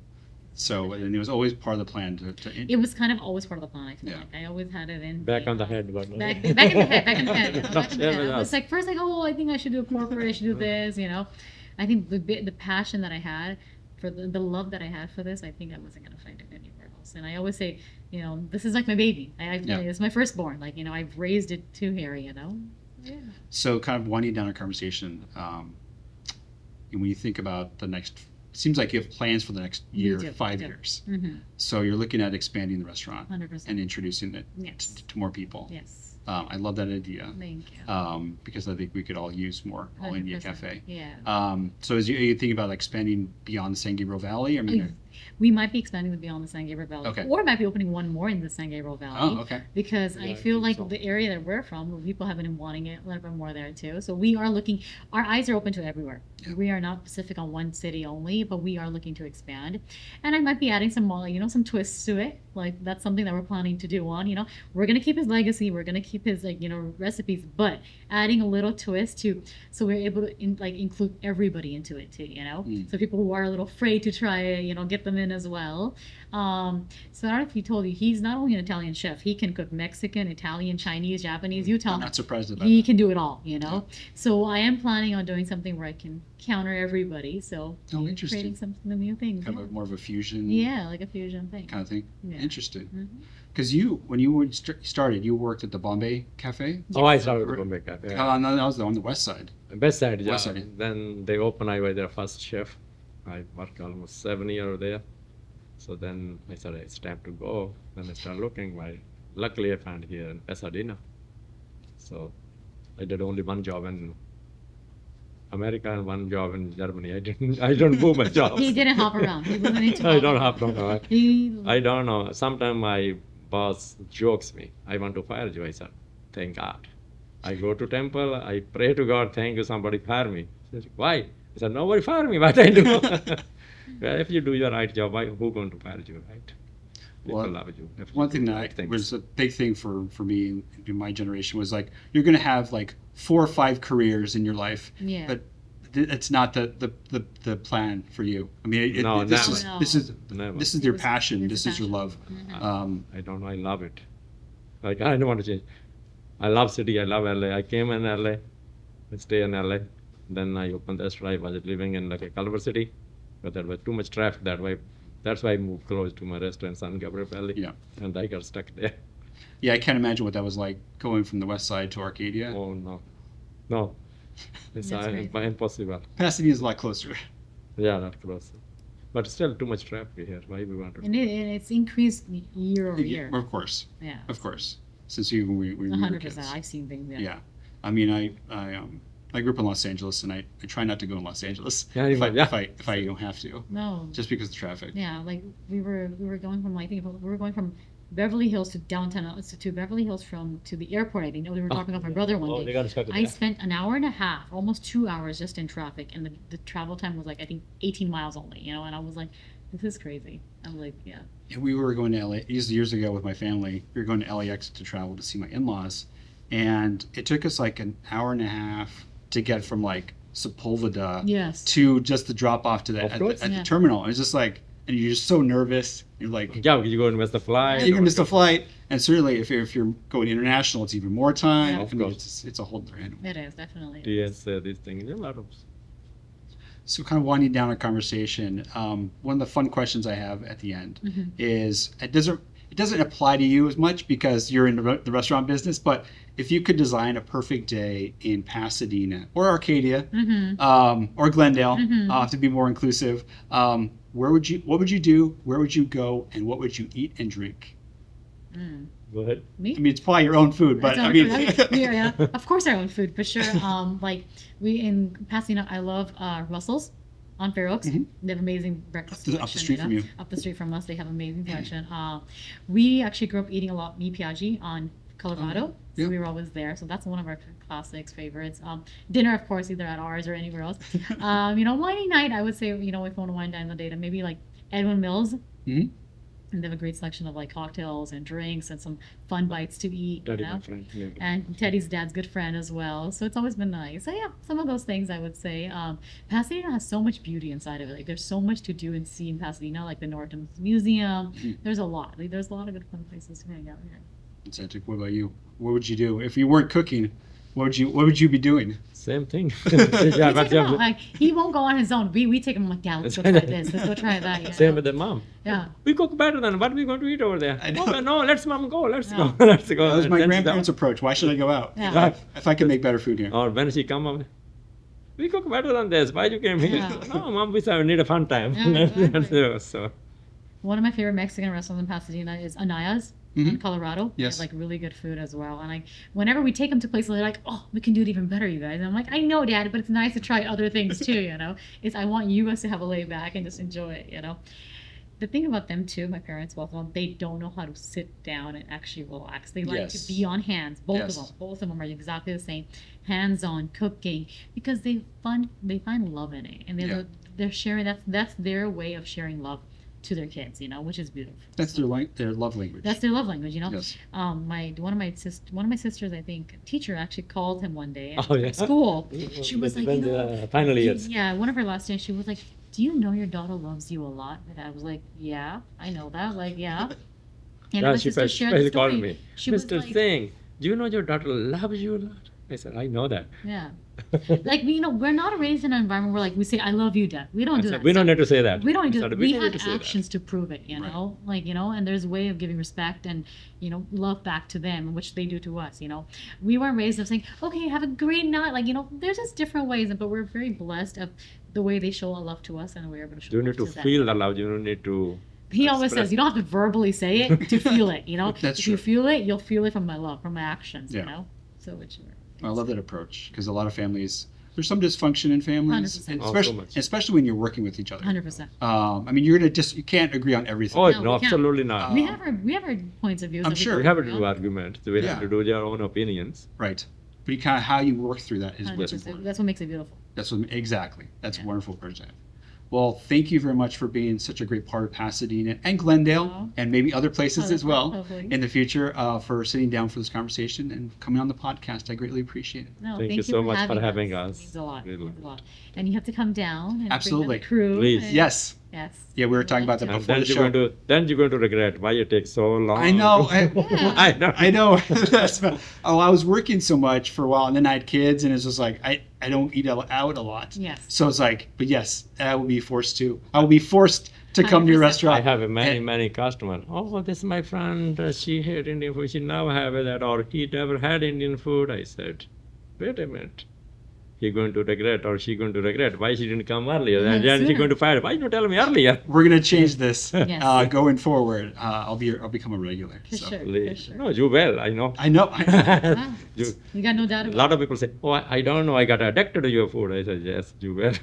[SPEAKER 1] So and it was always part of the plan to
[SPEAKER 3] It was kind of always part of the plan. I feel
[SPEAKER 1] Yeah.
[SPEAKER 3] like I always had it in
[SPEAKER 2] Back
[SPEAKER 3] the,
[SPEAKER 2] on the head, but
[SPEAKER 3] back in the head, back in the head. Back in the
[SPEAKER 2] Share
[SPEAKER 3] head.
[SPEAKER 2] with
[SPEAKER 3] I was
[SPEAKER 2] us.
[SPEAKER 3] like first like, oh, I think I should do a corporate, I should do this, you know. I think the passion that I had for the love that I had for this, I think I wasn't gonna find it anywhere else. And I always say, you know, this is like my baby.
[SPEAKER 1] Yeah.
[SPEAKER 3] It's my firstborn. Like, you know, I've raised it to here, you know. Yeah.
[SPEAKER 1] So kind of winding down our conversation, when you think about the next, seems like you have plans for the next year,
[SPEAKER 3] do,
[SPEAKER 1] 5
[SPEAKER 3] yeah.
[SPEAKER 1] years.
[SPEAKER 3] Mm-hmm.
[SPEAKER 1] So you're looking at expanding the restaurant
[SPEAKER 3] 100%.
[SPEAKER 1] and introducing it
[SPEAKER 3] Yes.
[SPEAKER 1] to more people.
[SPEAKER 3] Yes.
[SPEAKER 1] I love that idea
[SPEAKER 3] Thank you.
[SPEAKER 1] because I think we could all use more All India
[SPEAKER 3] 100%.
[SPEAKER 1] Cafe.
[SPEAKER 3] Yeah.
[SPEAKER 1] So are you thinking about like expanding beyond the San Gabriel Valley? I mean,
[SPEAKER 3] We might be expanding beyond the San Gabriel Valley,
[SPEAKER 1] Okay.
[SPEAKER 3] or might be opening one more in the San Gabriel Valley.
[SPEAKER 1] oh, okay.
[SPEAKER 3] Because
[SPEAKER 2] Yeah,
[SPEAKER 3] I
[SPEAKER 2] I
[SPEAKER 3] feel
[SPEAKER 2] think
[SPEAKER 3] like
[SPEAKER 2] so.
[SPEAKER 3] the area that we're from, people have been wanting it a little bit more there too. So we are looking, our eyes are open to everywhere.
[SPEAKER 1] Yeah.
[SPEAKER 3] We are not specific on one city only, but we are looking to expand. And I might be adding some, you know, some twists to it. Like that's something that we're planning to do on, you know, we're going to keep his legacy. We're going to keep his like, you know, recipes, but adding a little twist to, so we're able to include everybody into it too, you know?
[SPEAKER 1] Mm.
[SPEAKER 3] So people who are a little afraid to try it, you know, get them in as well. So I don't know if he told you, he's not only an Italian chef, he can cook Mexican, Italian, Chinese, Japanese, you tell
[SPEAKER 1] I'm
[SPEAKER 3] him.
[SPEAKER 1] not surprised about
[SPEAKER 3] He
[SPEAKER 1] that.
[SPEAKER 3] can do it all, you know. So I am planning on doing something where I can counter everybody. So
[SPEAKER 1] Oh, interesting.
[SPEAKER 3] creating some new things.
[SPEAKER 1] Kind of a, more of a fusion
[SPEAKER 3] Yeah, like a fusion thing.
[SPEAKER 1] kind of thing.
[SPEAKER 3] Yeah.
[SPEAKER 1] Interesting.
[SPEAKER 3] Mhm.
[SPEAKER 1] Because when you started, you worked at the Bombay Cafe.
[SPEAKER 2] Oh, I started with Bombay Cafe. Yeah.
[SPEAKER 1] No, that was on the west side.
[SPEAKER 2] West side, yeah.
[SPEAKER 1] West side.
[SPEAKER 2] Then they opened, I was their first chef. I worked almost 7 years there. So then I said, it's time to go. Then I started looking. Luckily, I found here in Pasadena. So I did only one job in America and one job in Germany. I don't move my jobs.
[SPEAKER 3] He didn't hop around. He wasn't into
[SPEAKER 2] I don't
[SPEAKER 3] all
[SPEAKER 2] have
[SPEAKER 3] that.
[SPEAKER 2] no.
[SPEAKER 3] He,
[SPEAKER 2] I don't know. Sometimes my boss jokes me. I want to fire you. I said, thank God. I go to temple. I pray to God. Thank you. Somebody fire me. He said, why? I said, nobody fire me. What I do? Well, if you do your right job, who going to fire you, right? People
[SPEAKER 1] Well,
[SPEAKER 2] love you. if you
[SPEAKER 1] One
[SPEAKER 2] do
[SPEAKER 1] thing
[SPEAKER 2] the
[SPEAKER 1] that
[SPEAKER 2] right things.
[SPEAKER 1] was a big thing for me in my generation was like you're going to have like 4 or 5 careers in your life,
[SPEAKER 3] yeah.
[SPEAKER 1] but it's not the plan for you. I mean,
[SPEAKER 2] No,
[SPEAKER 1] this
[SPEAKER 2] never.
[SPEAKER 1] is
[SPEAKER 3] No.
[SPEAKER 1] this is
[SPEAKER 2] Never.
[SPEAKER 1] this is your
[SPEAKER 3] This is-
[SPEAKER 1] passion.
[SPEAKER 3] this
[SPEAKER 1] This
[SPEAKER 3] is
[SPEAKER 1] is your love.
[SPEAKER 3] Mhm.
[SPEAKER 2] I don't know. I love it. Like I don't want to change. I love city. I love LA. I came in LA. I stay in LA. Then I opened the restaurant. I was living in like a Culver City, but there was too much traffic that way. That's why I moved close to my restaurant, San Gabriel Valley.
[SPEAKER 1] Yeah.
[SPEAKER 2] And I got stuck there.
[SPEAKER 1] Yeah, I can't imagine what that was like going from the west side to Arcadia.
[SPEAKER 2] Oh no, no, it's
[SPEAKER 3] That's crazy.
[SPEAKER 2] impossible.
[SPEAKER 1] Pasadena is a lot closer.
[SPEAKER 2] Yeah, not close. But still too much traffic here. Why we want to?
[SPEAKER 3] And it's increased year over year.
[SPEAKER 1] Of course,
[SPEAKER 3] Yeah.
[SPEAKER 1] of course. Since we were
[SPEAKER 3] 100%.
[SPEAKER 1] kids.
[SPEAKER 3] I've seen things. Yeah.
[SPEAKER 1] Yeah, I mean, I grew up in Los Angeles, and I try not to go in Los Angeles
[SPEAKER 2] Yeah,
[SPEAKER 1] if
[SPEAKER 2] yeah.
[SPEAKER 1] I don't have to,
[SPEAKER 3] No.
[SPEAKER 1] just because of the traffic.
[SPEAKER 3] Yeah, like we were going from I think we were going from Beverly Hills to downtown to Beverly Hills to the airport. I think we were dropping off my brother one day.
[SPEAKER 2] got stuck
[SPEAKER 3] I spent an hour and a half, almost 2 hours, just in traffic, and the travel time was like I think 18 miles only. You know, and I was like, this is crazy. I'm like, yeah.
[SPEAKER 1] And we were going to LA years ago with my family. We were going to LAX to travel to see my in-laws, and it took us like an hour and a half to get from like Sepulveda
[SPEAKER 3] Yes.
[SPEAKER 1] to just the drop off to
[SPEAKER 2] Of course.
[SPEAKER 1] at
[SPEAKER 3] Yeah.
[SPEAKER 1] the terminal. It was just like, and you're just so nervous. You're like,
[SPEAKER 2] Yeah, you go and miss the flight.
[SPEAKER 1] you're gonna miss the flight. And certainly, if you're going international, it's even more time.
[SPEAKER 3] Yeah.
[SPEAKER 2] Of
[SPEAKER 1] I mean,
[SPEAKER 2] course.
[SPEAKER 1] it's a whole different animal.
[SPEAKER 3] It is definitely.
[SPEAKER 2] Yes, these things. A lot of.
[SPEAKER 1] So, kind of winding down our conversation, one of the fun questions I have at the end
[SPEAKER 3] Mhm.
[SPEAKER 1] is it doesn't apply to you as much because you're in the restaurant business, but if you could design a perfect day in Pasadena or Arcadia or Glendale, to be more inclusive, what would you do? Where would you go? And what would you eat and drink?
[SPEAKER 2] Go ahead.
[SPEAKER 3] Me?
[SPEAKER 1] I mean, it's probably your own food, but
[SPEAKER 3] That's
[SPEAKER 1] I
[SPEAKER 3] our
[SPEAKER 1] mean,
[SPEAKER 3] food. Yeah, of course our own food for sure. Like we in Pasadena, I love Russell's on Fair Oaks.
[SPEAKER 1] Mhm.
[SPEAKER 3] They have amazing breakfast
[SPEAKER 1] Up the
[SPEAKER 3] selection,
[SPEAKER 1] street from you.
[SPEAKER 3] Up the street from us, they have amazing selection. We actually grew up eating a lot mi piaggi on Colorado, so
[SPEAKER 1] yeah.
[SPEAKER 3] we were always there. So that's one of our classics, favorites. Dinner, of course, either at ours or anywhere else. You know, whining night, I would say, you know, if we want to wind down the data, maybe like Edwin Mills.
[SPEAKER 1] Mhm.
[SPEAKER 3] And they have a great selection of like cocktails and drinks and some fun bites to eat.
[SPEAKER 2] Daddy,
[SPEAKER 3] You
[SPEAKER 2] my
[SPEAKER 3] know?
[SPEAKER 2] friend. Yeah.
[SPEAKER 3] And Teddy's dad's good friend as well. So it's always been nice. So yeah, some of those things I would say. Pasadena has so much beauty inside of it. Like there's so much to do and see in Pasadena, like the Norton Museum. There's a lot. Like, there's a lot of good fun places to hang out here.
[SPEAKER 1] Santokh, what about you? What would you do if you weren't cooking? What would you be doing?
[SPEAKER 2] Same thing.
[SPEAKER 3] We take him out. Like he won't go on his own. We take him like, yeah, let's go try this. Let's go try that. You
[SPEAKER 2] Same
[SPEAKER 3] know?
[SPEAKER 2] with the mom.
[SPEAKER 3] Yeah.
[SPEAKER 2] We cook better than what are we going to eat over there?
[SPEAKER 1] I know.
[SPEAKER 2] Oh, no, let's mom go. Let's
[SPEAKER 3] Yeah.
[SPEAKER 2] go. Let's go.
[SPEAKER 1] That was my
[SPEAKER 2] And then
[SPEAKER 1] grandparents' approach. Why should I go out?
[SPEAKER 3] Yeah.
[SPEAKER 1] If I can make better food here.
[SPEAKER 2] Or when she come up, we cook better than this. Why you came here?
[SPEAKER 3] Yeah.
[SPEAKER 2] No, mom, we need a fun time.
[SPEAKER 3] Yeah, exactly.
[SPEAKER 2] So,
[SPEAKER 3] One of my favorite Mexican restaurants in Pasadena is Anaya's in Colorado. They
[SPEAKER 1] Yes.
[SPEAKER 3] have like really good food as well. And whenever we take them to places, they're like, "Oh, we can do it even better, you guys." And I'm like, "I know, Dad, but it's nice to try other things too, you know. I want you guys to have a lay back and just enjoy it, you know." The thing about them too, my parents both of them, they don't know how to sit down and actually relax. They like to
[SPEAKER 1] Yes.
[SPEAKER 3] be on hands. Both
[SPEAKER 1] Yes.
[SPEAKER 3] of them. Both of them are exactly the same. Hands-on cooking because they find love in it, and they're sharing. That's their way of sharing love to their kids, you know, which is beautiful.
[SPEAKER 1] That's their love language.
[SPEAKER 3] That's their love language, you know.
[SPEAKER 1] Yes.
[SPEAKER 3] One of my sisters, I think, teacher actually called him one day
[SPEAKER 2] Oh, yeah?
[SPEAKER 3] at school. She was like,
[SPEAKER 2] when
[SPEAKER 3] you know,
[SPEAKER 2] the final years.
[SPEAKER 3] yeah, one of her last days, she was like, "Do you know your daughter loves you a lot?" And I was like, "Yeah, I know that." Like, yeah. And
[SPEAKER 2] Yeah,
[SPEAKER 3] my
[SPEAKER 2] she
[SPEAKER 3] sister shared the
[SPEAKER 2] called
[SPEAKER 3] story.
[SPEAKER 2] me.
[SPEAKER 3] She was
[SPEAKER 2] Mr.
[SPEAKER 3] like,
[SPEAKER 2] Singh, do you know your daughter loves you a lot? I said, I know that.
[SPEAKER 3] yeah. Like, you know, we're not raised in an environment where like we say, "I love you, Dad." We don't do that.
[SPEAKER 2] We don't
[SPEAKER 3] stuff.
[SPEAKER 2] need to say that.
[SPEAKER 3] We don't
[SPEAKER 2] I
[SPEAKER 3] do
[SPEAKER 2] said,
[SPEAKER 3] that. We
[SPEAKER 2] don't
[SPEAKER 3] have
[SPEAKER 2] need to say that.
[SPEAKER 3] actions to prove it, you know? Like, you know, and there's a way of giving respect and, you know, love back to them, which they do to us, you know? We weren't raised of saying, "Okay, have a great night." Like, you know, there's just different ways, but we're very blessed of the way they show love to us and we're able to show
[SPEAKER 2] You
[SPEAKER 3] love
[SPEAKER 2] need to
[SPEAKER 3] them.
[SPEAKER 2] feel the love. You don't need to.
[SPEAKER 3] He always
[SPEAKER 2] express.
[SPEAKER 3] says, you don't have to verbally say it to feel it, you know?
[SPEAKER 1] That's
[SPEAKER 3] if you
[SPEAKER 1] true.
[SPEAKER 3] feel it, you'll feel it from my love, from my actions,
[SPEAKER 1] Yeah.
[SPEAKER 3] you know? So it's
[SPEAKER 1] I love that approach because a lot of families, there's some dysfunction in families,
[SPEAKER 3] 100%.
[SPEAKER 1] and
[SPEAKER 2] Oh, so much.
[SPEAKER 1] especially when you're working with each other.
[SPEAKER 3] 100%.
[SPEAKER 1] I mean, you can't agree on everything.
[SPEAKER 2] Oh,
[SPEAKER 3] No,
[SPEAKER 2] no,
[SPEAKER 3] we can't.
[SPEAKER 2] absolutely not.
[SPEAKER 3] We have our points of view.
[SPEAKER 1] I'm sure.
[SPEAKER 2] We have to do arguments. We
[SPEAKER 1] Yeah.
[SPEAKER 2] have to do their own opinions.
[SPEAKER 1] Right. But you kind of how you work through that is what's
[SPEAKER 3] 100%.
[SPEAKER 1] important.
[SPEAKER 3] That's what makes it beautiful.
[SPEAKER 1] That's what exactly. That's
[SPEAKER 3] Yeah.
[SPEAKER 1] a wonderful person. Well, thank you very much for being such a great part of Pasadena and Glendale
[SPEAKER 3] Oh.
[SPEAKER 1] and maybe other places as well
[SPEAKER 3] Hopefully.
[SPEAKER 1] in the future for sitting down for this conversation and coming on the podcast. I greatly appreciate it.
[SPEAKER 3] No,
[SPEAKER 2] Thank you so much for having us.
[SPEAKER 3] It means a lot.
[SPEAKER 2] Really.
[SPEAKER 3] It means a lot. And you have to come down and
[SPEAKER 1] Absolutely.
[SPEAKER 3] bring the crew.
[SPEAKER 2] Please.
[SPEAKER 3] and-
[SPEAKER 1] Yes.
[SPEAKER 3] Yes.
[SPEAKER 1] Yeah, we were talking about that
[SPEAKER 2] And
[SPEAKER 1] before
[SPEAKER 2] then
[SPEAKER 1] the
[SPEAKER 2] you're
[SPEAKER 1] show.
[SPEAKER 2] going to regret why it takes so long.
[SPEAKER 1] I know.
[SPEAKER 3] Yeah.
[SPEAKER 2] I know.
[SPEAKER 1] I know. I was working so much for a while, and then I had kids, and it's just like I don't eat out a lot.
[SPEAKER 3] Yes.
[SPEAKER 1] So it's like, but yes, I will be forced to. I will be forced to come to your
[SPEAKER 3] 100%.
[SPEAKER 1] restaurant.
[SPEAKER 2] I have many,
[SPEAKER 1] And-
[SPEAKER 2] many customers. Oh, this is my friend. She had Indian food. She now have that, or he never had Indian food. I said, wait a minute. He going to regret, or she going to regret. Why she didn't come earlier? And then she
[SPEAKER 3] sooner.
[SPEAKER 2] going to fire. Why you tell me earlier?
[SPEAKER 1] We're gonna change this
[SPEAKER 3] Yes.
[SPEAKER 1] going forward. I'll become a regular.
[SPEAKER 3] For
[SPEAKER 1] so.
[SPEAKER 3] sure. For
[SPEAKER 2] Please.
[SPEAKER 3] sure.
[SPEAKER 2] No, you well. I know.
[SPEAKER 1] I know.
[SPEAKER 3] Wow.
[SPEAKER 2] You-
[SPEAKER 3] You got no doubt
[SPEAKER 2] a
[SPEAKER 3] about
[SPEAKER 2] lot of people say, oh, I don't know. I got addicted to your food. I said, yes, you will.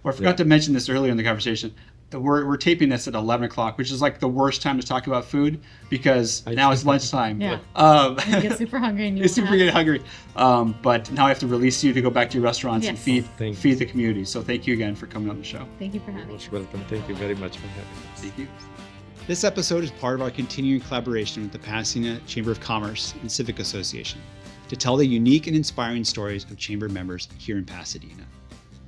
[SPEAKER 1] Well, I forgot to mention this earlier in the conversation. We're taping this at 11 o'clock, which is like the worst time to talk about food because now it's lunchtime.
[SPEAKER 3] Yeah.
[SPEAKER 1] Um,
[SPEAKER 3] it. You get super hungry and you
[SPEAKER 1] You're super get hungry. But now I have to release you to go back to your restaurants and
[SPEAKER 3] Yes.
[SPEAKER 1] feed the community. So thank you again for coming on the show.
[SPEAKER 3] Thank you for having me.
[SPEAKER 2] Most welcome. Thank you very much for having us.
[SPEAKER 1] Thank you.
[SPEAKER 4] This episode is part of our continuing collaboration with the Pasadena Chamber of Commerce and Civic Association to tell the unique and inspiring stories of Chamber members here in Pasadena.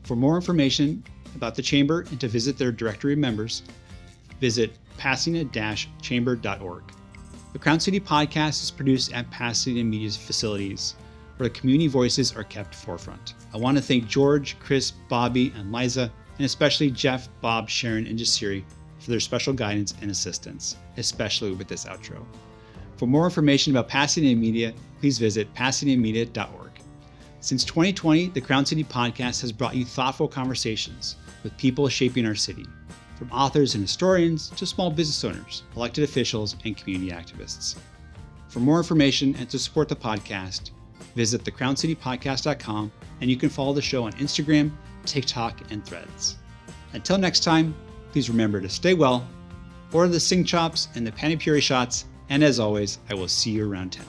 [SPEAKER 4] For more information about the Chamber and to visit their directory of members, visit pasadena-chamber.org. The Crown City podcast is produced at Pasadena Media's facilities, where the community voices are kept forefront. I want to thank George, Chris, Bobby, and Liza, and especially Jeff, Bob, Sharon, and Jasiri for their special guidance and assistance, especially with this outro. For more information about Pasadena Media, please visit pasadenamedia.org. Since 2020, the Crown City podcast has brought you thoughtful conversations with people shaping our city, from authors and historians to small business owners, elected officials, and community activists. For more information and to support the podcast, visit thecrowncitypodcast.com, and you can follow the show on Instagram, TikTok, and Threads. Until next time, please remember to stay well, order the Singh chops and the pani puri shots, and as always, I will see you around town.